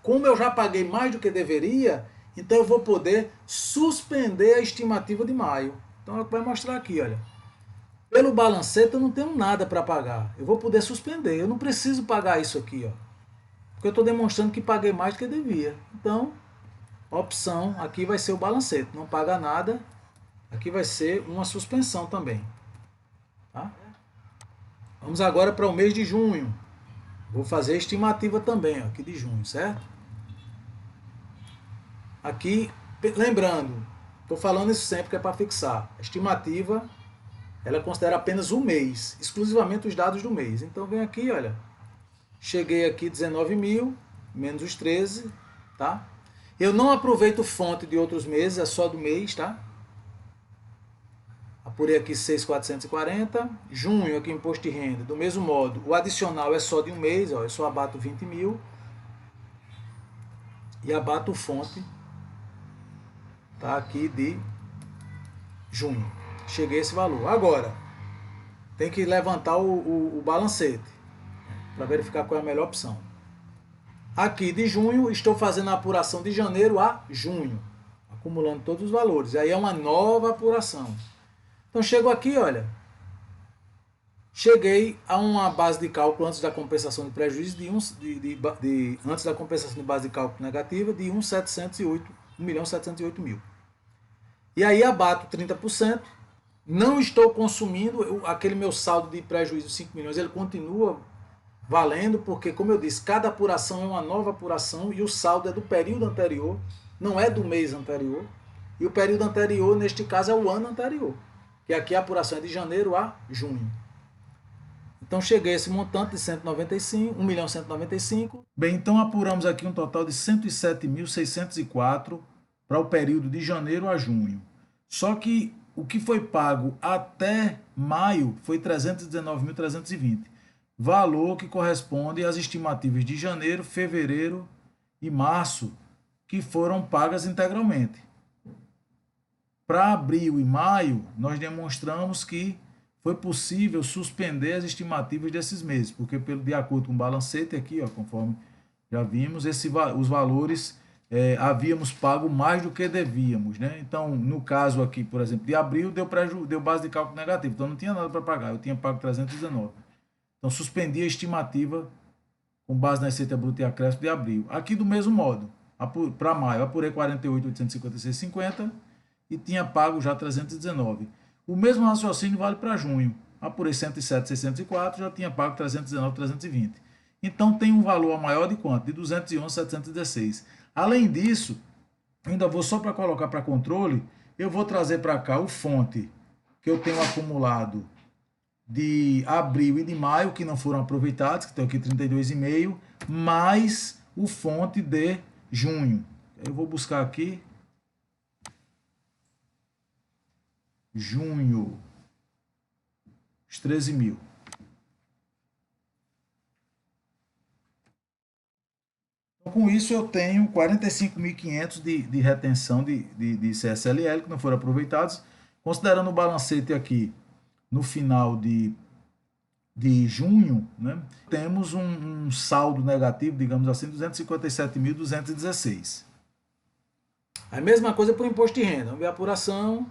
como eu já paguei mais do que deveria, então eu vou poder suspender a estimativa de maio. Então é o que vai mostrar aqui, olha. Pelo balancete eu não tenho nada para pagar. Eu vou poder suspender. Eu não preciso pagar isso aqui, ó. Porque eu estou demonstrando que paguei mais do que devia. Então, a opção aqui vai ser o balancete. Não paga nada. Aqui vai ser uma suspensão também. Tá? Vamos agora para o mês de junho. Vou fazer a estimativa também, ó, aqui de junho, certo? Aqui, lembrando, estou falando isso sempre que é para fixar. A estimativa, ela considera apenas um mês, exclusivamente os dados do mês. Então, vem aqui, olha. Cheguei aqui 19 mil, menos os 13, tá? Eu não aproveito fonte de outros meses, é só do mês, tá? Apurei aqui 6.440. Junho, aqui imposto de renda, do mesmo modo, o adicional é só de um mês, ó, eu só abato 20 mil e abato fonte, tá? Aqui de junho. Cheguei a esse valor. Agora, tem que levantar o balancete para verificar qual é a melhor opção. Aqui de junho, estou fazendo a apuração de janeiro a junho, acumulando todos os valores. Aí é uma nova apuração. Então chego aqui, olha, cheguei a uma base de cálculo antes da compensação de prejuízo antes da compensação de base de cálculo negativa de 1.708.000. E aí abato 30%, não estou consumindo aquele meu saldo de prejuízo de 5 milhões, ele continua valendo, porque, como eu disse, cada apuração é uma nova apuração e o saldo é do período anterior, não é do mês anterior. E o período anterior, neste caso, é o ano anterior, que aqui a apuração é de janeiro a junho. Então, cheguei a esse montante de 1.195.000. Bem, então apuramos aqui um total de 107.604 para o período de janeiro a junho. Só que o que foi pago até maio foi 319.320. Valor que corresponde às estimativas de janeiro, fevereiro e março, que foram pagas integralmente. Para abril e maio, nós demonstramos que foi possível suspender as estimativas desses meses, porque de acordo com o balancete aqui, ó, conforme já vimos, os valores havíamos pago mais do que devíamos, né? Então, no caso aqui, por exemplo, de abril, deu base de cálculo negativo, então não tinha nada para pagar, eu tinha pago 319. Então, suspendi a estimativa com base na receita bruta e acréscimo de abril. Aqui, do mesmo modo, para maio, apurei 48.856,50 e tinha pago já 319. O mesmo raciocínio vale para junho. Apurei 107.604, já tinha pago 319.320. Então, tem um valor maior de quanto? De 211.716. Além disso, ainda vou só para colocar para controle, eu vou trazer para cá o fonte que eu tenho acumulado de abril e de maio, que não foram aproveitados, que estão aqui 32,5, mais o fonte de junho. Eu vou buscar aqui junho, os 13 mil. Então, com isso eu tenho 45.500 de retenção de CSLL, que não foram aproveitados, considerando o balancete aqui, no final de junho, né, temos um saldo negativo, digamos assim, 257.216. A mesma coisa para o imposto de renda. Vamos ver a apuração.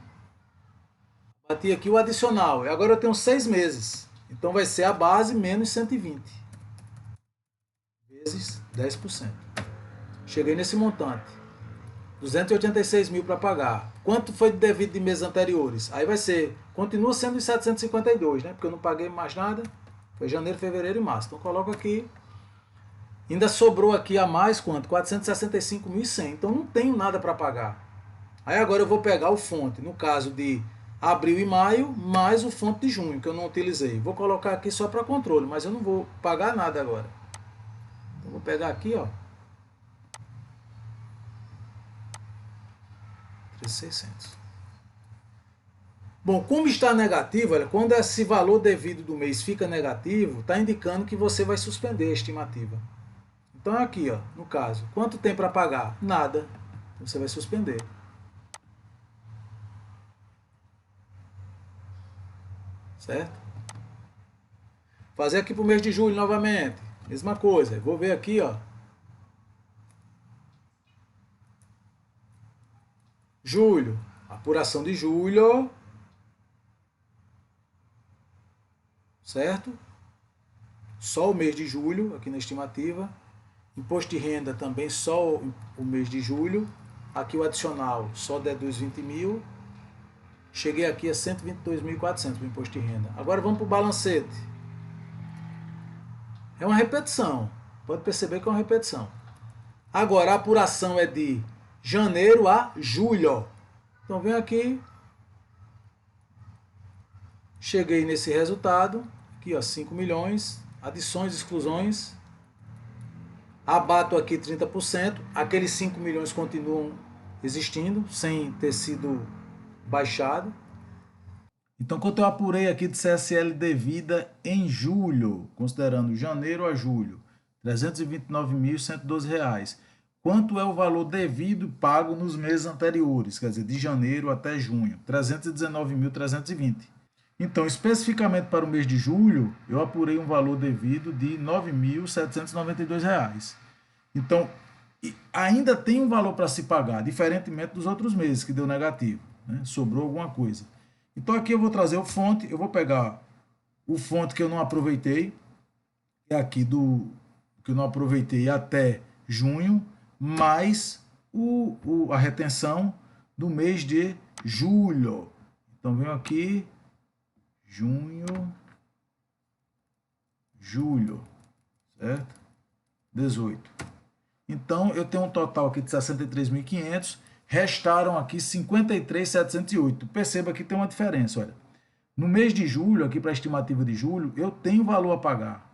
Bati aqui o adicional. E agora eu tenho 6 meses. Então vai ser a base menos 120. Vezes 10%. Cheguei nesse montante. 286 mil para pagar. Quanto foi devido de meses anteriores? Aí vai ser, continua sendo os 752, né? Porque eu não paguei mais nada. Foi janeiro, fevereiro e março. Então coloco aqui. Ainda sobrou aqui a mais quanto? 465.100. Então não tenho nada para pagar. Aí agora eu vou pegar o fonte, no caso de abril e maio, mais o fonte de junho, que eu não utilizei. Vou colocar aqui só para controle, mas eu não vou pagar nada agora. Então, vou pegar aqui, ó. 3.600. Bom, como está negativo, olha, quando esse valor devido do mês fica negativo, está indicando que você vai suspender a estimativa. Então, aqui, ó, no caso, quanto tem para pagar? Nada. Você vai suspender. Certo? Fazer aqui para o mês de julho novamente. Mesma coisa. Vou ver aqui, ó. Julho. Apuração de julho. Certo? Só o mês de julho, aqui na estimativa. Imposto de renda também só o mês de julho. Aqui o adicional só deduz 20 mil. Cheguei aqui a 122.400 o imposto de renda. Agora vamos para o balancete. É uma repetição. Pode perceber que é uma repetição. Agora a apuração é de janeiro a julho. Então vem aqui. Cheguei nesse resultado. Aqui, ó, 5 milhões. Adições, exclusões. Abato aqui 30%. Aqueles 5 milhões continuam existindo, sem ter sido baixado. Então, quanto eu apurei aqui de CSL devida em julho, considerando janeiro a julho, R$ 329.112. Quanto é o valor devido pago nos meses anteriores, quer dizer, de janeiro até junho? R$ 319.320. Então, especificamente para o mês de julho, eu apurei um valor devido de R$ 9.792. Então, ainda tem um valor para se pagar, diferentemente dos outros meses, que deu negativo, né? Sobrou alguma coisa. Então, aqui eu vou trazer o fonte, eu vou pegar o fonte que eu não aproveitei, é aqui do que eu não aproveitei até junho, mais a retenção do mês de julho. Então, venho aqui, junho, julho, certo? 18. Então, eu tenho um total aqui de 63.500, restaram aqui 53.708. Perceba que tem uma diferença, olha. No mês de julho, aqui para a estimativa de julho, eu tenho valor a pagar.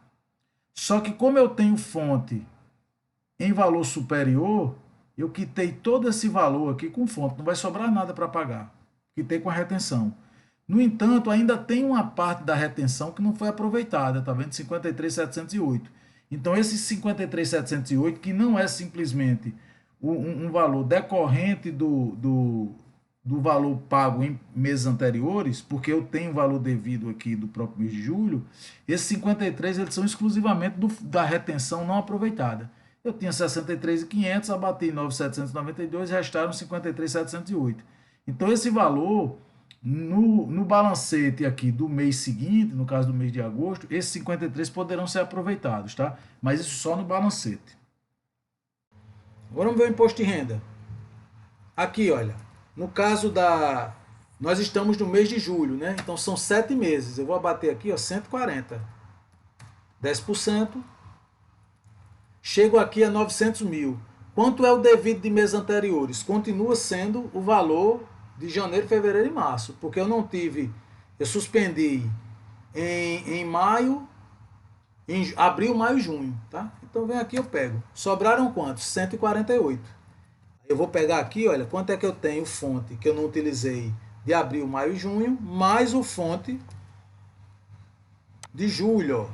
Só que como eu tenho fonte em valor superior, eu quitei todo esse valor aqui com fonte, não vai sobrar nada para pagar. Quitei com a retenção. No entanto, ainda tem uma parte da retenção que não foi aproveitada, tá vendo? 53.708. Então, esse 53.708, que não é simplesmente um valor decorrente do valor pago em meses anteriores, porque eu tenho valor devido aqui do próprio mês de julho, esses 53 eles são exclusivamente da retenção não aproveitada. Eu tinha 63.500, abati 9.792, restaram 53.708. Então, esse valor, no balancete aqui do mês seguinte, no caso do mês de agosto, esses 53 poderão ser aproveitados, tá? Mas isso só no balancete. Agora vamos ver o imposto de renda. Aqui, olha, no caso nós estamos no mês de julho, né? Então são 7 meses. Eu vou abater aqui, ó, 140. 10%. Chego aqui a 900 mil. Quanto é o devido de meses anteriores? Continua sendo o valor de janeiro, fevereiro e março, porque eu não tive, eu suspendi em maio, em abril, maio e junho, tá? Então vem aqui, eu pego. Sobraram quantos? 148. Eu vou pegar aqui, olha, quanto é que eu tenho fonte que eu não utilizei de abril, maio e junho, mais o fonte de julho,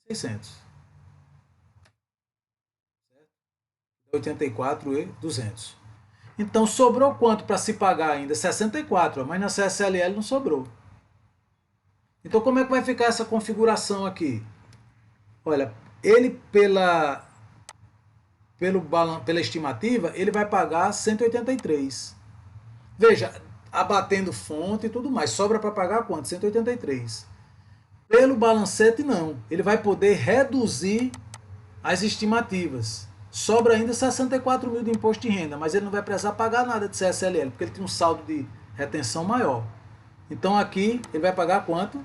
600. 84.200. Então, sobrou quanto para se pagar ainda? 64, mas na CSLL não sobrou. Então, como é que vai ficar essa configuração aqui? Olha, ele pela estimativa, ele vai pagar 183. Veja, abatendo fonte e tudo mais, sobra para pagar quanto? 183. Pelo balancete, não. Ele vai poder reduzir as estimativas. Sobra ainda 64 mil de imposto de renda, mas ele não vai precisar pagar nada de CSLL, porque ele tem um saldo de retenção maior. Então aqui ele vai pagar quanto?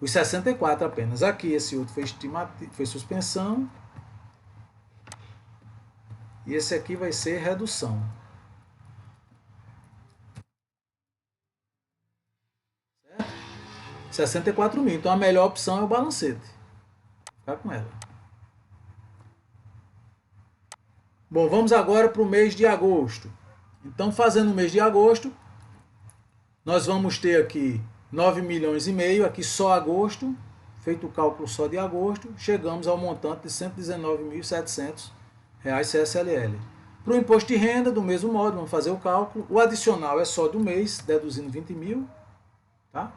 Os 64 apenas. Aqui esse outro foi suspensão. E esse aqui vai ser redução. Certo? 64 mil. Então a melhor opção é o balancete. ficar com ela. Bom, vamos agora para o mês de agosto. Então, fazendo o mês de agosto, nós vamos ter aqui 9 milhões e meio, aqui só agosto, feito o cálculo só de agosto, chegamos ao montante de R$ 119.700 CSLL. Para o imposto de renda, do mesmo modo, vamos fazer o cálculo. O adicional é só do mês, deduzindo 20 mil. Tá?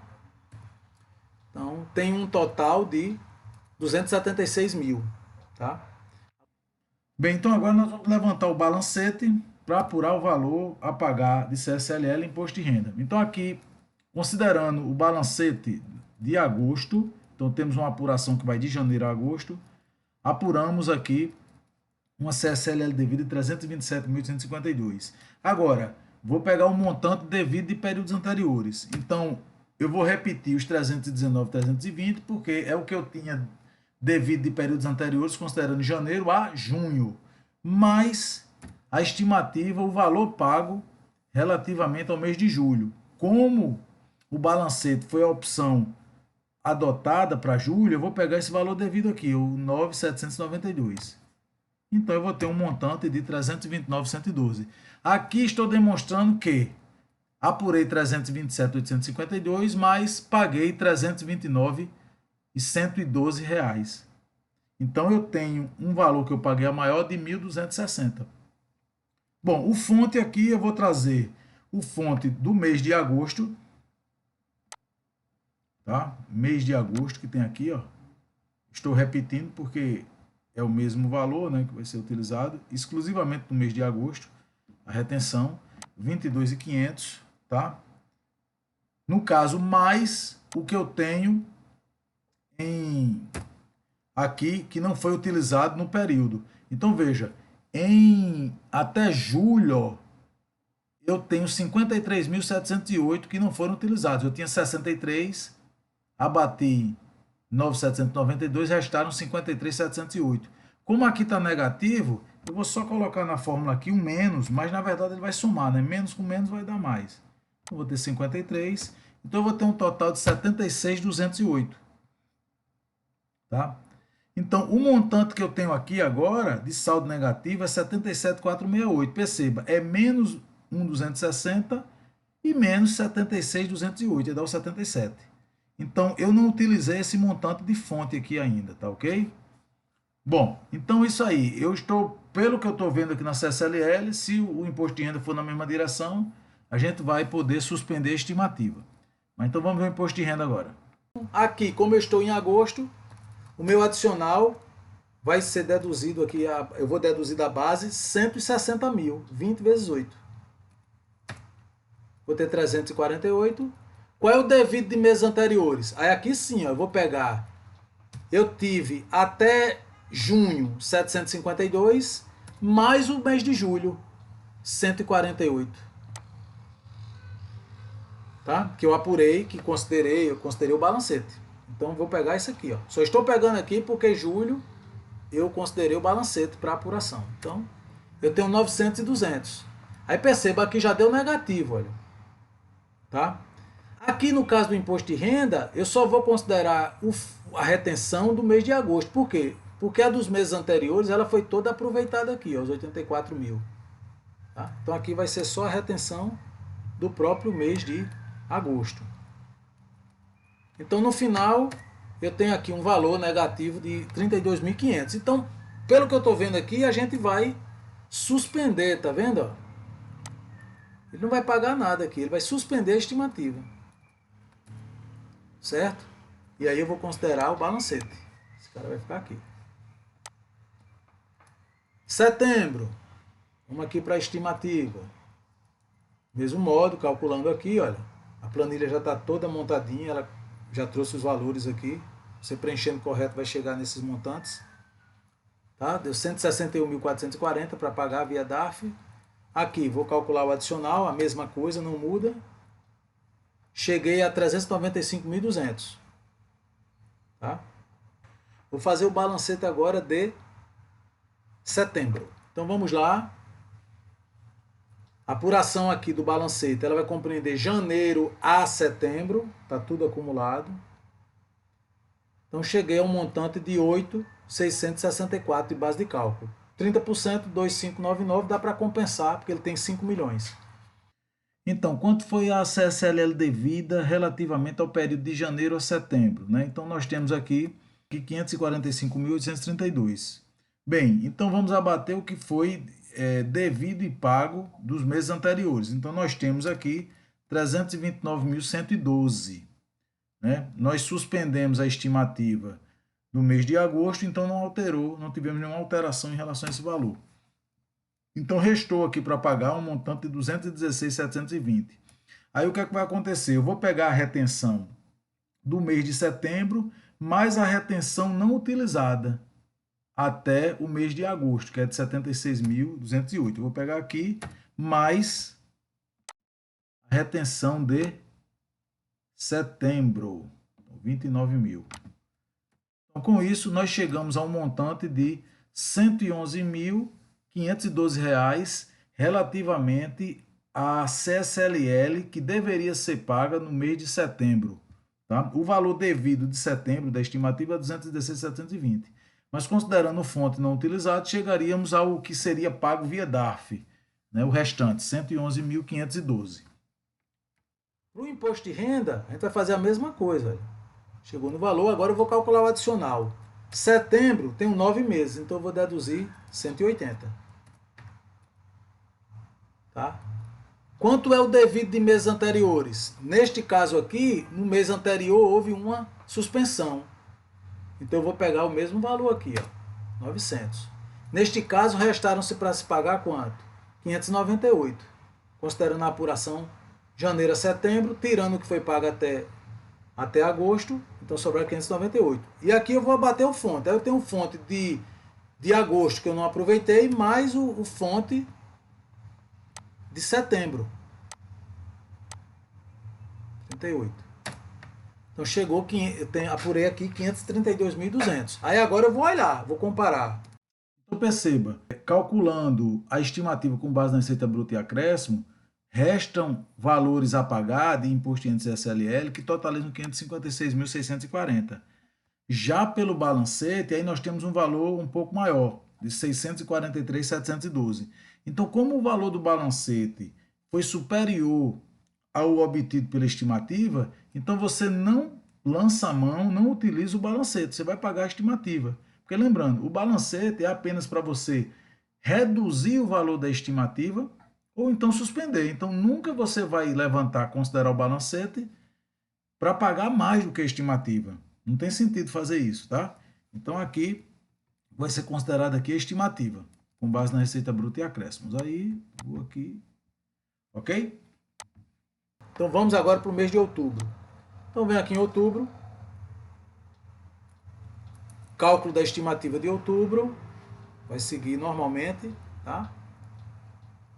Então, tem um total de 276 mil. Tá? Bem, então agora nós vamos levantar o balancete para apurar o valor a pagar de CSLL imposto de renda. Então aqui, considerando o balancete de agosto, então temos uma apuração que vai de janeiro a agosto, apuramos aqui uma CSLL devida de 327.852. Agora, vou pegar o montante devido de períodos anteriores. Então, eu vou repetir os 319, 320, porque é o que eu tinha devido de períodos anteriores, considerando janeiro a junho, mais a estimativa, o valor pago relativamente ao mês de julho. Como o balancete foi a opção adotada para julho, eu vou pegar esse valor devido aqui, o 9.792. Então, eu vou ter um montante de 329.112. Aqui estou demonstrando que apurei 327.852, mas paguei 329.112 reais. Então, eu tenho um valor que eu paguei a maior de 1.260. Bom, o fonte aqui eu vou trazer o fonte do mês de agosto. Tá? Mês de agosto que tem aqui, ó. Estou repetindo porque é o mesmo valor, né, que vai ser utilizado exclusivamente no mês de agosto. A retenção, 22.500, tá? No caso, mais o que eu tenho aqui que não foi utilizado no período. Então, veja, até julho, eu tenho 53.708 que não foram utilizados. Eu tinha 63, abati 9.792, restaram 53.708. Como aqui está negativo, eu vou só colocar na fórmula aqui um menos, mas na verdade ele vai somar, né? Menos com menos vai dar mais. Eu vou ter 53, então eu vou ter um total de 76.208. Tá? Então, o montante que eu tenho aqui agora, de saldo negativo, é 77.468. Perceba, é menos 1.260 e menos 76.208, dá o 77. Então, eu não utilizei esse montante de fonte aqui ainda, tá ok? Bom, então isso aí. Eu estou, pelo que eu estou vendo aqui na CSLL, se o imposto de renda for na mesma direção, a gente vai poder suspender a estimativa. Mas então vamos ver o imposto de renda agora. Aqui, como eu estou em agosto, o meu adicional vai ser deduzido aqui, eu vou deduzir da base 160 mil, 20 vezes 8. Vou ter 348. Qual é o devido de meses anteriores? Aí aqui sim, ó, eu vou pegar, eu tive até junho 752, mais o mês de julho 148. Tá? Que eu apurei, que eu considerei o balancete. Então vou pegar isso aqui, ó. Só estou pegando aqui porque julho eu considerei o balancete para apuração. Então eu tenho 900 e 200. Aí perceba que já deu negativo, olha. Tá? Aqui no caso do imposto de renda, eu só vou considerar a retenção do mês de agosto. Por quê? Porque a dos meses anteriores ela foi toda aproveitada aqui, ó, os 84 mil. Tá? Então aqui vai ser só a retenção do próprio mês de agosto. Então no final eu tenho aqui um valor negativo de 32.500. Então, pelo que eu estou vendo aqui, a gente vai suspender, tá vendo? Ele não vai pagar nada aqui, ele vai suspender a estimativa. Certo? E aí eu vou considerar o balancete. Esse cara vai ficar aqui. Setembro. Vamos aqui para a estimativa. Mesmo modo, calculando aqui, olha. A planilha já está toda montadinha, ela já trouxe os valores aqui. Você preenchendo correto vai chegar nesses montantes. Tá? Deu 161.440 para pagar via DARF. Aqui, vou calcular o adicional, a mesma coisa, não muda. Cheguei a 395.200. Tá? Vou fazer o balancete agora de setembro. Então vamos lá. A apuração aqui do balancete, ela vai compreender janeiro a setembro, tá tudo acumulado. Então cheguei a um montante de 8.664 de base de cálculo. 30%, 2.599, dá para compensar, porque ele tem 5 milhões. Então, quanto foi a CSLL devida relativamente ao período de janeiro a setembro, né? Então, nós temos aqui 545.832. Bem, então vamos abater o que foi devido e pago dos meses anteriores. Então, nós temos aqui 329.112. Né? Nós suspendemos a estimativa do mês de agosto, então não alterou, não tivemos nenhuma alteração em relação a esse valor. Então, restou aqui para pagar um montante de 216.720. Aí, o que é que vai acontecer? Eu vou pegar a retenção do mês de setembro, mais a retenção não utilizada até o mês de agosto, que é de 76.208. Eu vou pegar aqui, mais a retenção de setembro, 29 mil. Então, com isso, nós chegamos a um montante de R$ 111.512 relativamente à CSLL que deveria ser paga no mês de setembro. Tá? O valor devido de setembro da estimativa é 216.720. Mas considerando fonte não utilizada, chegaríamos ao que seria pago via DARF, né? O restante, 111.512. Para o imposto de renda, a gente vai fazer a mesma coisa. Chegou no valor, agora eu vou calcular o adicional. Setembro tem 9 meses, então eu vou deduzir 180. Tá? Quanto é o devido de meses anteriores? Neste caso aqui, no mês anterior houve uma suspensão. Então eu vou pegar o mesmo valor aqui, ó, 900. Neste caso, restaram-se para se pagar quanto? 598. Considerando a apuração janeiro a setembro, tirando o que foi pago até agosto, então sobrar 598. E aqui eu vou abater o fonte. Aí eu tenho um fonte de agosto que eu não aproveitei, mais o fonte de setembro. 38. Então chegou, apurei aqui 532.200. Aí agora eu vou olhar, vou comparar. Então perceba, calculando a estimativa com base na receita bruta e acréscimo, restam valores a pagar de imposto de índice SLL que totalizam 556.640. Já pelo balancete, aí nós temos um valor um pouco maior, de 643.712. Então, como o valor do balancete foi superior ao obtido pela estimativa, então você não lança a mão, não utiliza o balancete, você vai pagar a estimativa. Porque lembrando, o balancete é apenas para você reduzir o valor da estimativa ou então suspender. Então, nunca você vai levantar, considerar o balancete para pagar mais do que a estimativa. Não tem sentido fazer isso, tá? Então, aqui vai ser considerada aqui a estimativa, com base na receita bruta e acréscimos. Aí, vou aqui, ok? Então, vamos agora para o mês de outubro. Então, vem aqui em outubro, cálculo da estimativa de outubro, vai seguir normalmente, tá?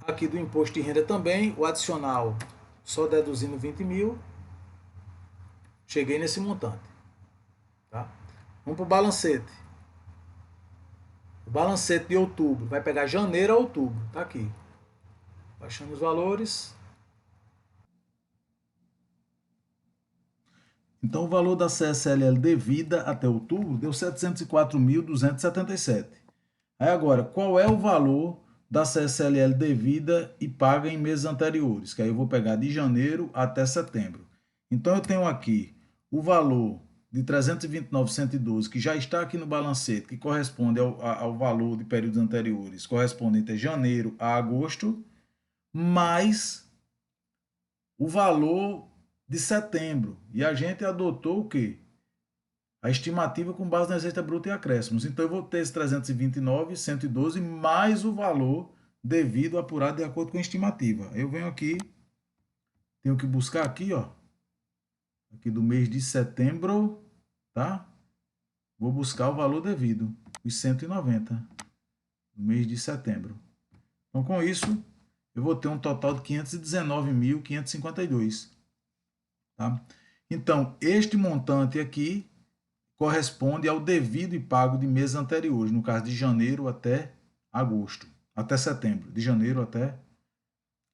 Aqui do imposto de renda também, o adicional só deduzindo 20 mil, cheguei nesse montante. Tá? Vamos para o balancete. O balancete de outubro, vai pegar janeiro a outubro, tá aqui. Baixando os valores. Então o valor da CSLL devida até outubro deu 704.277. Aí agora, qual é o valor da CSLL devida e paga em meses anteriores? Que aí eu vou pegar de janeiro até setembro. Então eu tenho aqui o valor de 329.112, que já está aqui no balancete, que corresponde ao valor de períodos anteriores, correspondente a janeiro a agosto, mais o valor de setembro. E a gente adotou o quê? A estimativa com base na receita bruta e acréscimos. Então, eu vou ter esse 329.112 mais o valor devido apurado de acordo com a estimativa. Eu venho aqui, tenho que buscar aqui, ó, aqui do mês de setembro, tá? Vou buscar o valor devido, os 190, no mês de setembro. Então, com isso, eu vou ter um total de 519.552, tá? Então, este montante aqui corresponde ao devido e pago de meses anteriores, no caso de janeiro até agosto, até setembro, de janeiro até...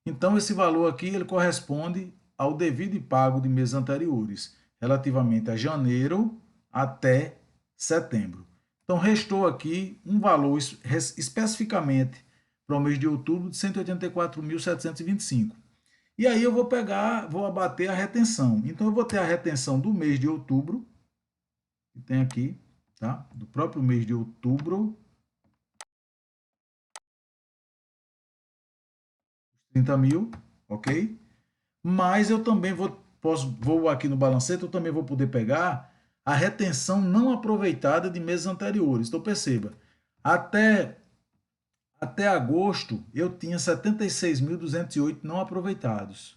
Então, esse valor aqui, ele corresponde ao devido e pago de meses anteriores, relativamente a janeiro até setembro. Então, restou aqui um valor especificamente para o mês de outubro de 184.725. E aí eu vou pegar, vou abater a retenção. Então, eu vou ter a retenção do mês de outubro, que tem aqui, tá? Do próprio mês de outubro, 30 mil, ok? Mas eu também vou aqui no balancete, eu também vou poder pegar a retenção não aproveitada de meses anteriores. Então, perceba, até agosto eu tinha 76.208 não aproveitados.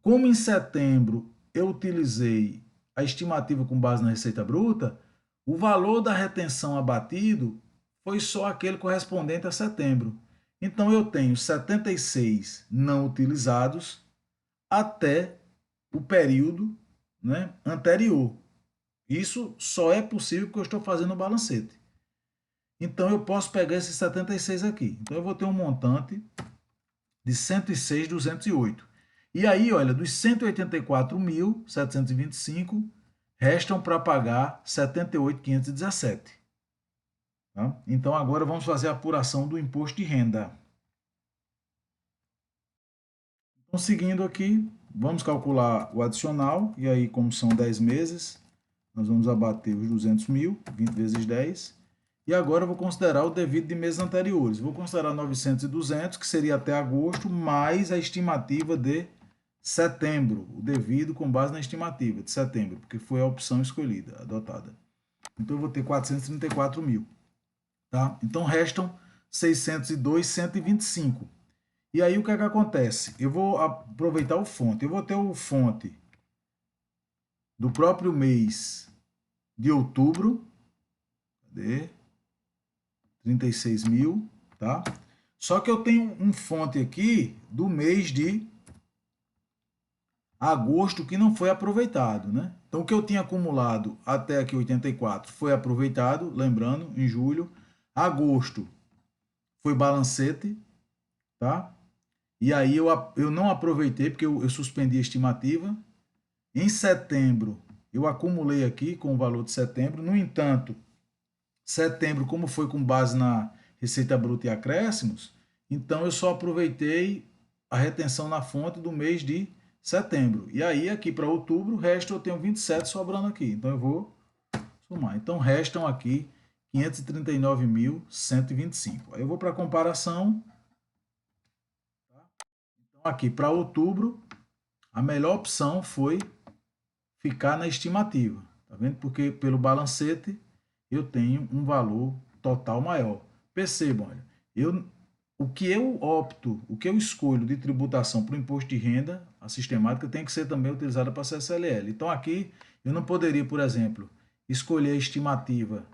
Como em setembro eu utilizei a estimativa com base na receita bruta, o valor da retenção abatido foi só aquele correspondente a setembro. Então eu tenho 76 não utilizados até o período, né, anterior. Isso só é possível porque eu estou fazendo o balancete. Então eu posso pegar esses 76 aqui. Então eu vou ter um montante de 106.208. E aí, olha, dos 184.725, restam para pagar 78.517. Tá? Então agora vamos fazer a apuração do imposto de renda. Então, seguindo aqui, vamos calcular o adicional, e aí, como são 10 meses, nós vamos abater os 200 mil, 20 vezes 10, e agora eu vou considerar o devido de meses anteriores. Vou considerar 900 e 200, que seria até agosto, mais a estimativa de setembro, o devido com base na estimativa de setembro, porque foi a opção escolhida, adotada. Então, eu vou ter 434 mil. Tá? Então, restam 602.125. E aí, o que é que acontece? Eu vou aproveitar o fonte. Eu vou ter o fonte do próprio mês de outubro. Cadê? 36 mil, tá? Só que eu tenho um fonte aqui do mês de agosto que não foi aproveitado, né? Então, o que eu tinha acumulado até aqui 84 foi aproveitado, lembrando, em julho. Agosto foi balancete, tá? E aí eu não aproveitei, porque eu suspendi a estimativa. Em setembro, eu acumulei aqui com o valor de setembro. No entanto, setembro, como foi com base na receita bruta e acréscimos, então eu só aproveitei a retenção na fonte do mês de setembro. E aí, aqui para outubro, resta eu tenho 27 sobrando aqui. Então, eu vou somar. Então, restam aqui 539.125. Aí eu vou para a comparação. Então, aqui para outubro, a melhor opção foi ficar na estimativa. Tá vendo? Porque pelo balancete eu tenho um valor total maior. Percebam, olha, o que eu opto, o que eu escolho de tributação para o imposto de renda, a sistemática tem que ser também utilizada para a CSLL. Então, aqui eu não poderia, por exemplo, escolher a estimativa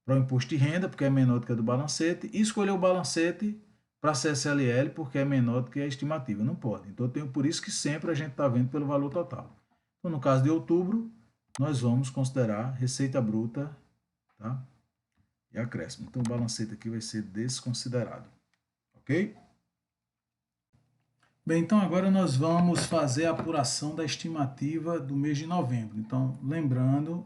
para o imposto de renda, porque é menor do que a do balancete, e escolher o balancete para a CSLL, porque é menor do que a estimativa. Não pode. Então, por isso que sempre a gente está vendo pelo valor total. Então, no caso de outubro, nós vamos considerar receita bruta, tá? E acréscimo. Então, o balancete aqui vai ser desconsiderado. Ok? Bem, então agora nós vamos fazer a apuração da estimativa do mês de novembro. Então, lembrando,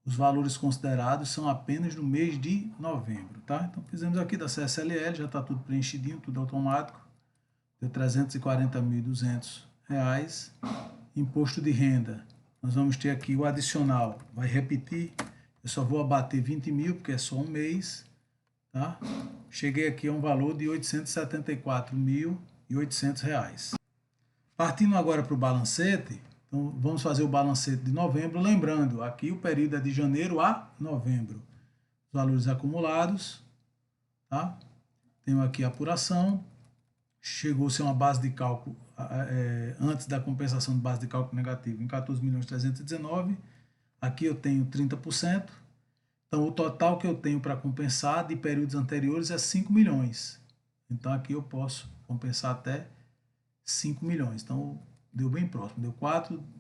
os valores considerados são apenas no mês de novembro, tá? Então, fizemos aqui da CSLL, já está tudo preenchidinho, tudo automático. Deu R$ 340.200. Imposto de renda, nós vamos ter aqui o adicional, vai repetir. Eu só vou abater 20 mil, porque é só um mês, tá? Cheguei aqui a um valor de R$ 874.800. Partindo agora para o balancete, então vamos fazer o balancete de novembro. Lembrando, aqui o período é de janeiro a novembro. Os valores acumulados, tá? Tenho aqui a apuração. Chegou-se a uma base de cálculo, antes da compensação de base de cálculo negativo, em 14.319. Aqui eu tenho 30%. Então, o total que eu tenho para compensar de períodos anteriores é 5 milhões. Então, aqui eu posso compensar até 5 milhões. Então, deu bem próximo. Deu R$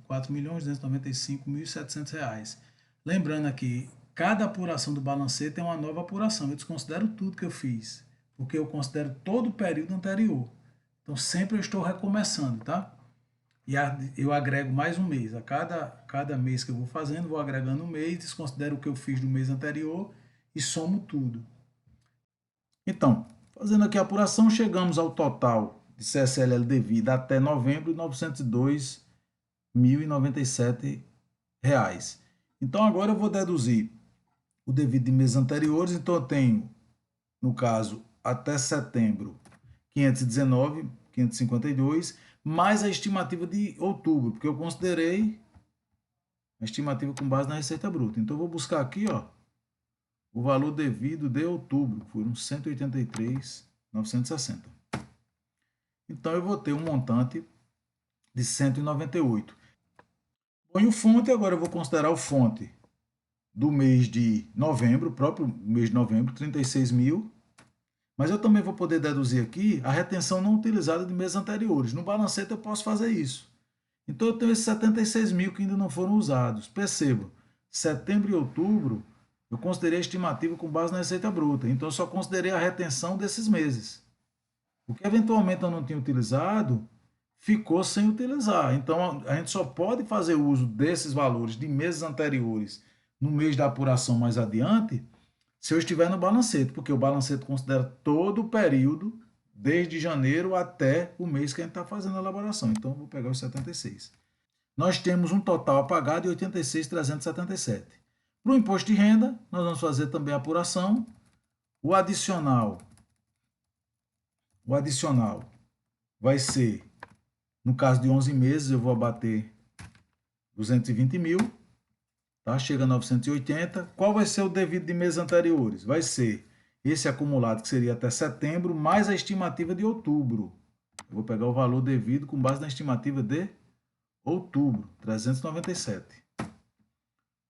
4.295.700. Lembrando aqui, cada apuração do balancete é uma nova apuração. Eu desconsidero tudo que eu fiz, porque eu considero todo o período anterior. Então, sempre eu estou recomeçando, tá? e eu agrego mais um mês. A cada mês que eu vou fazendo, vou agregando um mês, desconsidero o que eu fiz do mês anterior e somo tudo. Então, fazendo aqui a apuração, chegamos ao total de CSLL devida até novembro de R$ 902.097. Então, agora eu vou deduzir o devido de meses anteriores. Então, eu tenho, no caso, até setembro, 519, 552, mais a estimativa de outubro, porque eu considerei a estimativa com base na receita bruta. Então, eu vou buscar aqui, ó, o valor devido de outubro, que foram 183.960. Então, eu vou ter um montante de 198. Bom, e o fonte, agora eu vou considerar o fonte do mês de novembro, o próprio mês de novembro, 36 mil. Mas eu também vou poder deduzir aqui a retenção não utilizada de meses anteriores. No balancete eu posso fazer isso. Então eu tenho esses 76 mil que ainda não foram usados. Perceba, setembro e outubro eu considerei a estimativa com base na receita bruta. Então eu só considerei a retenção desses meses. O que eventualmente eu não tinha utilizado, ficou sem utilizar. Então a gente só pode fazer uso desses valores de meses anteriores no mês da apuração mais adiante, se eu estiver no balancete, porque o balancete considera todo o período, desde janeiro até o mês que a gente está fazendo a elaboração. Então, eu vou pegar os 76. Nós temos um total a pagar de 86.377. Para o imposto de renda, nós vamos fazer também a apuração. O adicional vai ser, no caso de 11 meses, eu vou abater 220 mil. Tá? Chega a 980. Qual vai ser o devido de meses anteriores? Vai ser esse acumulado, que seria até setembro, mais a estimativa de outubro. Eu vou pegar o valor devido com base na estimativa de outubro, 397.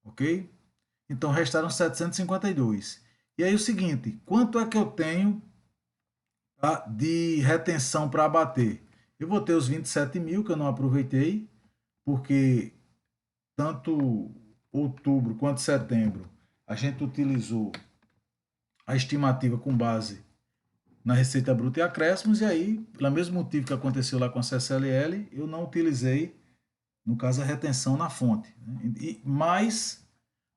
Ok? Então, restaram 752. E aí o seguinte, quanto é que eu tenho, tá, de retenção para abater? Eu vou ter os 27 mil que eu não aproveitei, porque tanto outubro quanto setembro, a gente utilizou a estimativa com base na receita bruta e acréscimos, e aí, pelo mesmo motivo que aconteceu lá com a CSLL, eu não utilizei, no caso, a retenção na fonte. Né? Mas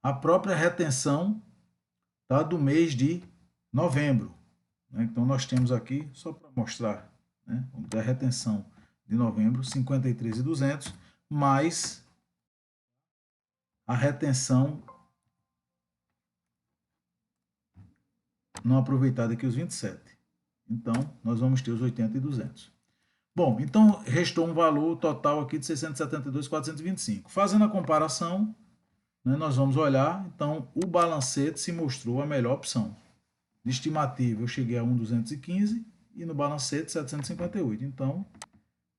a própria retenção, tá, do mês de novembro. Né? Então, nós temos aqui, só para mostrar, né, da retenção de novembro, 53.200, mais a retenção não aproveitada aqui, os 27. Então, nós vamos ter os 80.200. Bom, então restou um valor total aqui de 672.425. Fazendo a comparação, né, nós vamos olhar, então, o balancete se mostrou a melhor opção. De estimativa, eu cheguei a 1.215 e no balancete 758. Então,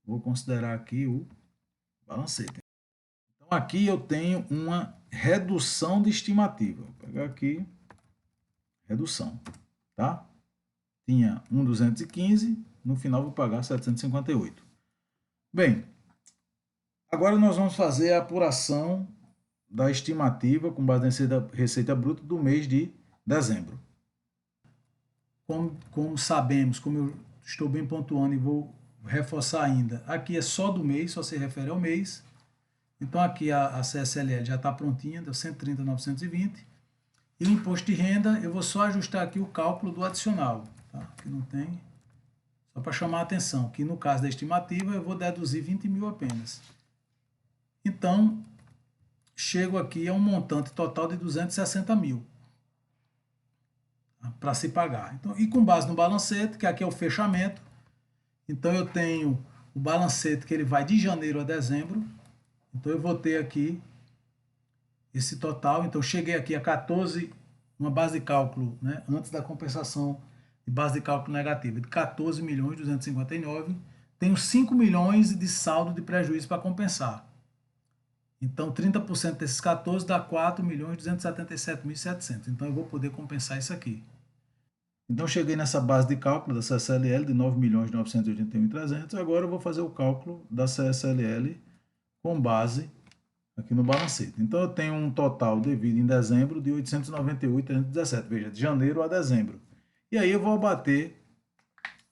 vou considerar aqui o balancete. Então, aqui eu tenho uma redução de estimativa. Vou pegar aqui, redução, tá? Tinha 1.215, no final vou pagar 758. Bem, agora nós vamos fazer a apuração da estimativa com base na receita bruta do mês de dezembro. Como sabemos, como eu estou bem pontuando e vou reforçar ainda, aqui é só do mês, só se refere ao mês. Então aqui a CSLL já está prontinha, deu 130.920. E o imposto de renda, eu vou só ajustar aqui o cálculo do adicional, tá? Que não tem, só para chamar a atenção, que no caso da estimativa eu vou deduzir 20 mil apenas. Então, chego aqui a um montante total de 260 mil para se pagar. Então, e com base no balancete, que aqui é o fechamento, então eu tenho o balancete que ele vai de janeiro a dezembro, então eu vou ter aqui esse total, então cheguei aqui a 14, uma base de cálculo, né, antes da compensação de base de cálculo negativa, de 14.259, tenho 5 milhões de saldo de prejuízo para compensar. Então, 30% desses 14 dá 4.277.700. Então, eu vou poder compensar isso aqui. Então, cheguei nessa base de cálculo da CSLL de 9.981.300. Agora, eu vou fazer o cálculo da CSLL com base aqui no balancete. Então, eu tenho um total devido em dezembro de 898.317. Veja, de janeiro a dezembro. E aí, eu vou abater,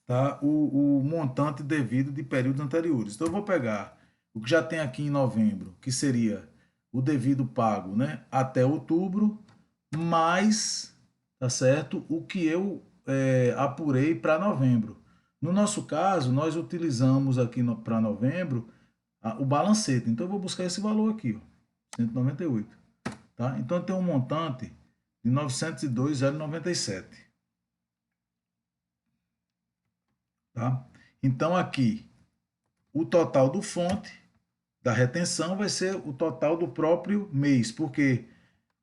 tá, o montante devido de períodos anteriores. Então, eu vou pegar o que já tem aqui em novembro, que seria o devido pago, né, até outubro, mais, tá certo, o que eu apurei para novembro. No nosso caso, nós utilizamos aqui para novembro o balancete. Então, eu vou buscar esse valor aqui, ó, 198. Tá? Então, tem um montante de 902,97. Tá? Então, aqui, o total do fonte, da retenção, vai ser o total do próprio mês, porque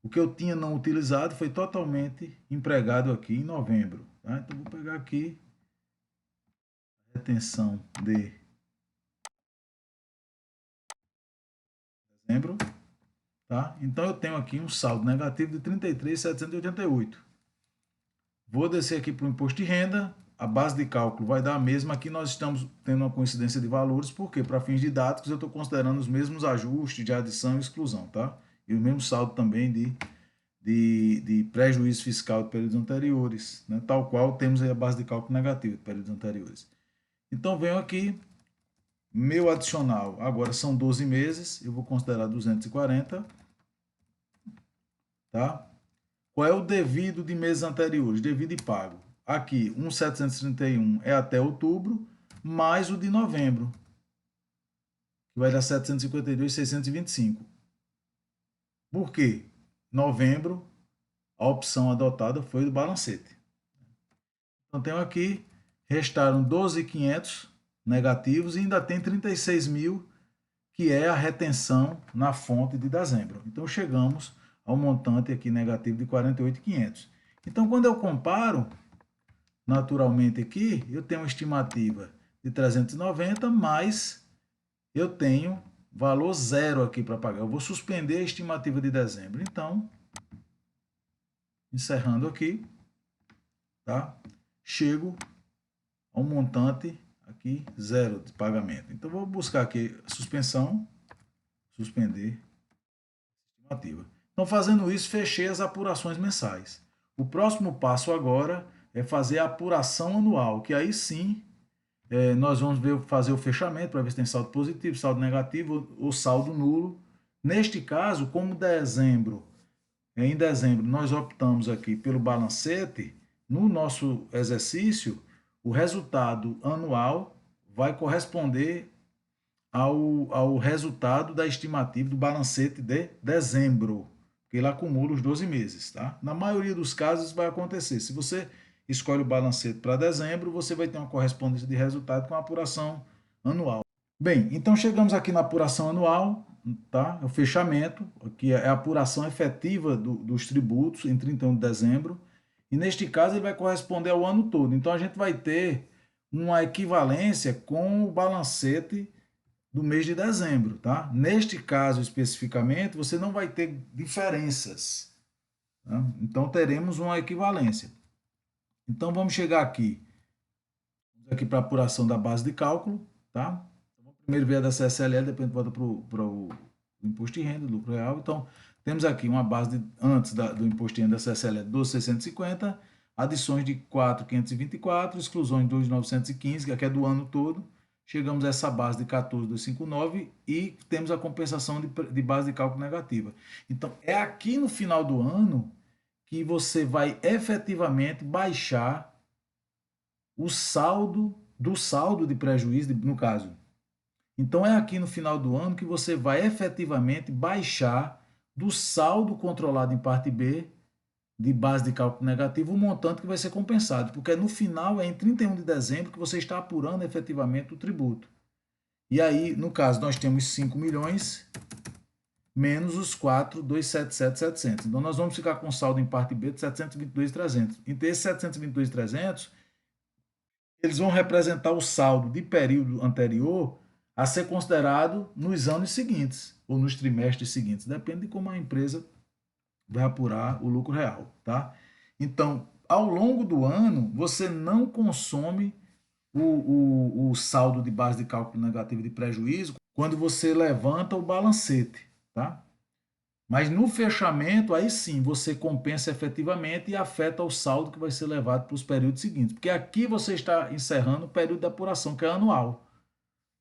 o que eu tinha não utilizado foi totalmente empregado aqui em novembro. Tá? Então, vou pegar aqui retenção de dezembro. Tá? Então, eu tenho aqui um saldo negativo de 33.788. Vou descer aqui para o imposto de renda. A base de cálculo vai dar a mesma. Aqui nós estamos tendo uma coincidência de valores, porque para fins didáticos eu estou considerando os mesmos ajustes de adição e exclusão. Tá? E o mesmo saldo também de prejuízo fiscal de períodos anteriores, né? Tal qual temos aí a base de cálculo negativa de períodos anteriores. Então, venho aqui, meu adicional, agora são 12 meses, eu vou considerar 240, tá? Qual é o devido de meses anteriores? Devido e pago. Aqui, 1.731 é até outubro, mais o de novembro, que vai dar 752.625. Por quê? Novembro, a opção adotada foi do balancete. Então, tenho aqui, restaram 12.500 negativos e ainda tem 36.000, que é a retenção na fonte de dezembro. Então, chegamos ao montante aqui negativo de 48.500. Então, quando eu comparo, naturalmente aqui, eu tenho uma estimativa de 390, mas eu tenho valor zero aqui para pagar. Eu vou suspender a estimativa de dezembro. Então, encerrando aqui, tá? Chego ao montante aqui zero de pagamento. Então, vou buscar aqui suspensão, suspender estimativa. Então, fazendo isso, fechei as apurações mensais. O próximo passo agora é fazer a apuração anual, que aí sim nós vamos fazer o fechamento para ver se tem saldo positivo, saldo negativo ou saldo nulo. Neste caso, como em dezembro nós optamos aqui pelo balancete, no nosso exercício, o resultado anual vai corresponder ao resultado da estimativa do balancete de dezembro, que ele acumula os 12 meses. Tá? Na maioria dos casos vai acontecer. Se você escolhe o balancete para dezembro, você vai ter uma correspondência de resultado com a apuração anual. Bem, então chegamos aqui na apuração anual, tá? O fechamento, que é a apuração efetiva dos tributos em 31 de dezembro, e neste caso ele vai corresponder ao ano todo. Então a gente vai ter uma equivalência com o balancete do mês de dezembro, tá? Neste caso especificamente, você não vai ter diferenças, tá? Então teremos uma equivalência. Então vamos chegar aqui para a apuração da base de cálculo, tá? Primeiro ver a da CSLL, depois a gente volta para o imposto de renda, lucro real. Então, temos aqui uma base antes do imposto de renda da CSLL, 12.650, adições de 4.524, exclusões de 2.915, que é do ano todo. Chegamos a essa base de 14.259 e temos a compensação de base de cálculo negativa. Então, é aqui no final do ano que você vai efetivamente baixar o saldo do saldo de prejuízo, no caso. Então, é aqui no final do ano que você vai efetivamente baixar do saldo controlado em parte B, de base de cálculo negativo, o montante que vai ser compensado, porque no final é em 31 de dezembro que você está apurando efetivamente o tributo. E aí, no caso, nós temos 5 milhões menos os 4.277.700. Então, nós vamos ficar com saldo em parte B de 722.300. Então, esses 722.300, eles vão representar o saldo de período anterior a ser considerado nos anos seguintes, ou nos trimestres seguintes, depende de como a empresa vai apurar o lucro real, tá? Então, ao longo do ano, você não consome o saldo de base de cálculo negativo de prejuízo quando você levanta o balancete, tá? Mas no fechamento, aí sim, você compensa efetivamente e afeta o saldo que vai ser levado para os períodos seguintes, porque aqui você está encerrando o período de apuração, que é anual,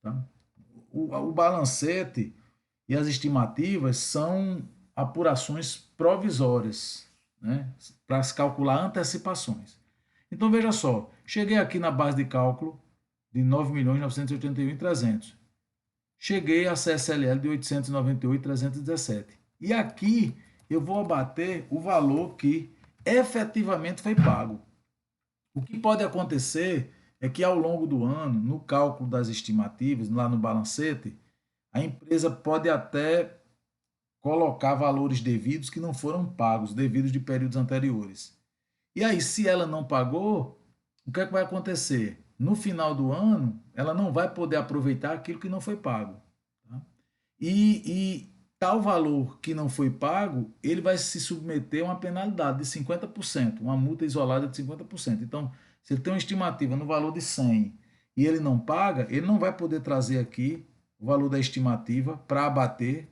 tá? o balancete e as estimativas são apurações provisórias, né, para se calcular antecipações. Então, veja só, cheguei aqui na base de cálculo de 9.981.300. Cheguei a CSLL de 898.317. E aqui eu vou abater o valor que efetivamente foi pago. O que pode acontecer é que ao longo do ano, no cálculo das estimativas, lá no balancete, a empresa pode até colocar valores devidos que não foram pagos, devidos de períodos anteriores. E aí, se ela não pagou, o que é que vai acontecer? No final do ano, ela não vai poder aproveitar aquilo que não foi pago. Tá? E tal valor que não foi pago, ele vai se submeter a uma penalidade de 50%, uma multa isolada de 50%. Então, se ele tem uma estimativa no valor de 100 e ele não paga, ele não vai poder trazer aqui o valor da estimativa para abater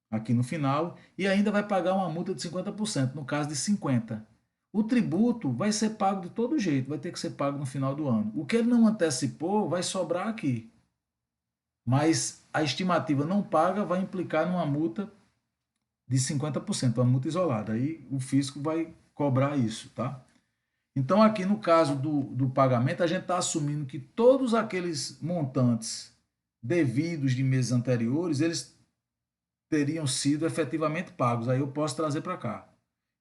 aqui no final e ainda vai pagar uma multa de 50%, no caso de 50%. O tributo vai ser pago de todo jeito, vai ter que ser pago no final do ano. O que ele não antecipou vai sobrar aqui. Mas a estimativa não paga vai implicar numa multa de 50%, uma multa isolada. Aí o fisco vai cobrar isso, tá? Então, aqui no caso do pagamento, a gente está assumindo que todos aqueles montantes devidos de meses anteriores, eles teriam sido efetivamente pagos. Aí eu posso trazer para cá.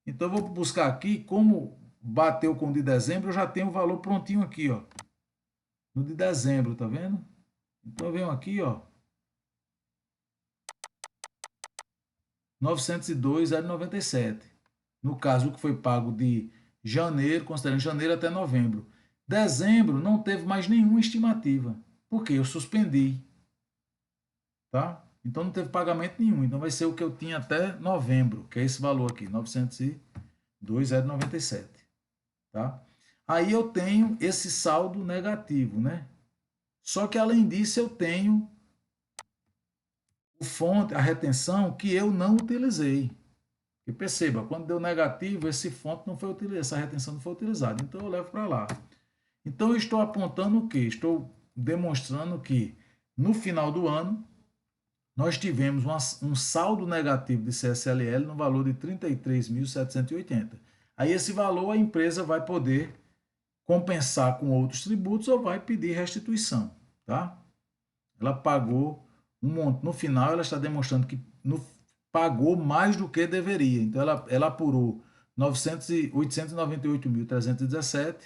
Então, eu vou buscar aqui, como bateu com o de dezembro, eu já tenho o valor prontinho aqui, ó. No de dezembro, tá vendo? Então, eu venho aqui, ó. 902,97. No caso, o que foi pago de janeiro, considerando janeiro até novembro. Dezembro não teve mais nenhuma estimativa. Por quê? Eu suspendi. Tá? Então não teve pagamento nenhum. Então vai ser o que eu tinha até novembro, que é esse valor aqui, 902,97. Tá? Aí eu tenho esse saldo negativo, né? Só que além disso eu tenho o fonte, a retenção que eu não utilizei. E perceba, quando deu negativo, esse fonte não foi utilizado, essa retenção não foi utilizada. Então eu levo para lá. Então eu estou apontando o quê? Estou demonstrando que no final do ano nós tivemos um saldo negativo de CSLL no valor de 33.780. Aí esse valor a empresa vai poder compensar com outros tributos ou vai pedir restituição, tá? Ela pagou um monte. No final, ela está demonstrando que pagou mais do que deveria. Então, ela apurou 898.317,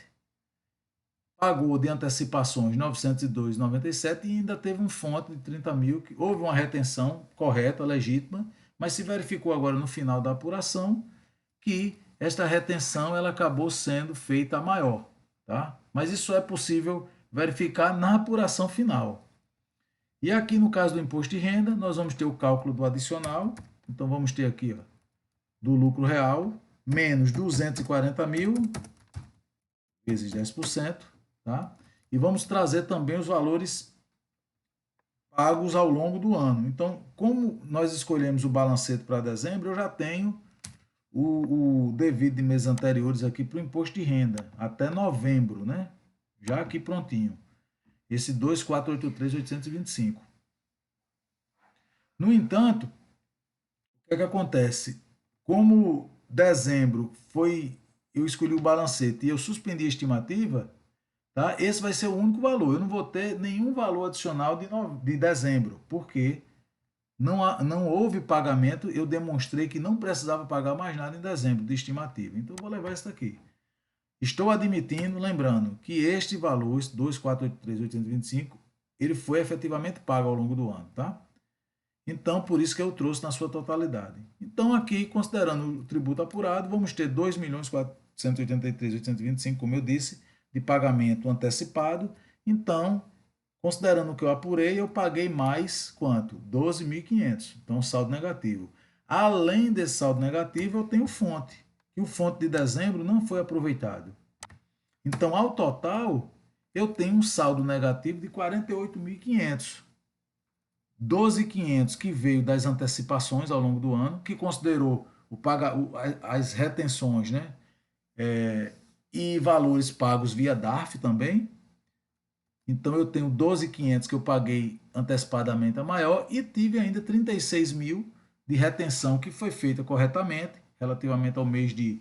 pagou de antecipações 902,97 e ainda teve um fonte de 30 mil, que houve uma retenção correta, legítima, mas se verificou agora no final da apuração que esta retenção ela acabou sendo feita maior, tá? Mas isso é possível verificar na apuração final. E aqui no caso do imposto de renda, nós vamos ter o cálculo do adicional. Então vamos ter aqui, ó, do lucro real, menos 240 mil, vezes 10%, tá? E vamos trazer também os valores pagos ao longo do ano. Então, como nós escolhemos o balancete para dezembro, eu já tenho o devido de meses anteriores aqui para o imposto de renda, até novembro, né? Já aqui prontinho. Esse 2.483.825. No entanto, o que é que acontece? Como dezembro foi, eu escolhi o balancete e eu suspendi a estimativa, tá? Esse vai ser o único valor. Eu não vou ter nenhum valor adicional de dezembro, porque não houve pagamento. Eu demonstrei que não precisava pagar mais nada em dezembro de estimativa. Então, eu vou levar isso daqui. Estou admitindo, lembrando, que este valor, esse 2.483.825, ele foi efetivamente pago ao longo do ano, tá? Então, por isso que eu trouxe na sua totalidade. Então, aqui, considerando o tributo apurado, vamos ter 2.483.825, como eu disse, de pagamento antecipado. Então, considerando o que eu apurei, eu paguei mais quanto? 12.500. Então, saldo negativo. Além desse saldo negativo, eu tenho fonte. E o fonte de dezembro não foi aproveitado. Então, ao total, eu tenho um saldo negativo de 48.500. 12.500 que veio das antecipações ao longo do ano, que considerou as retenções, né? E valores pagos via DARF também. Então eu tenho 12.500 que eu paguei antecipadamente a maior e tive ainda 36 mil de retenção que foi feita corretamente relativamente ao mês de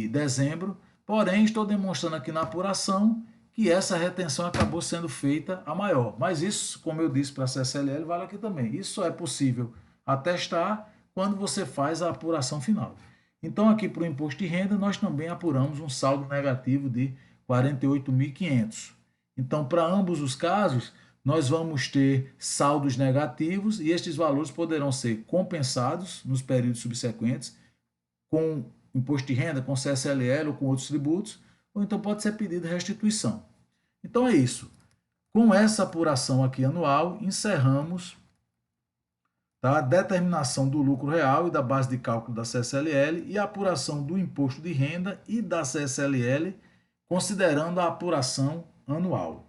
dezembro. Porém, estou demonstrando aqui na apuração que essa retenção acabou sendo feita a maior. Mas isso, como eu disse para a CSLL, vale aqui também. Isso só é possível atestar quando você faz a apuração final. Então, aqui para o imposto de renda, nós também apuramos um saldo negativo de 48.500. Então, para ambos os casos, nós vamos ter saldos negativos e estes valores poderão ser compensados nos períodos subsequentes com imposto de renda, com CSLL ou com outros tributos, ou então pode ser pedida restituição. Então é isso. Com essa apuração aqui anual, encerramos, tá, a determinação do lucro real e da base de cálculo da CSLL e a apuração do imposto de renda e da CSLL, considerando a apuração anual.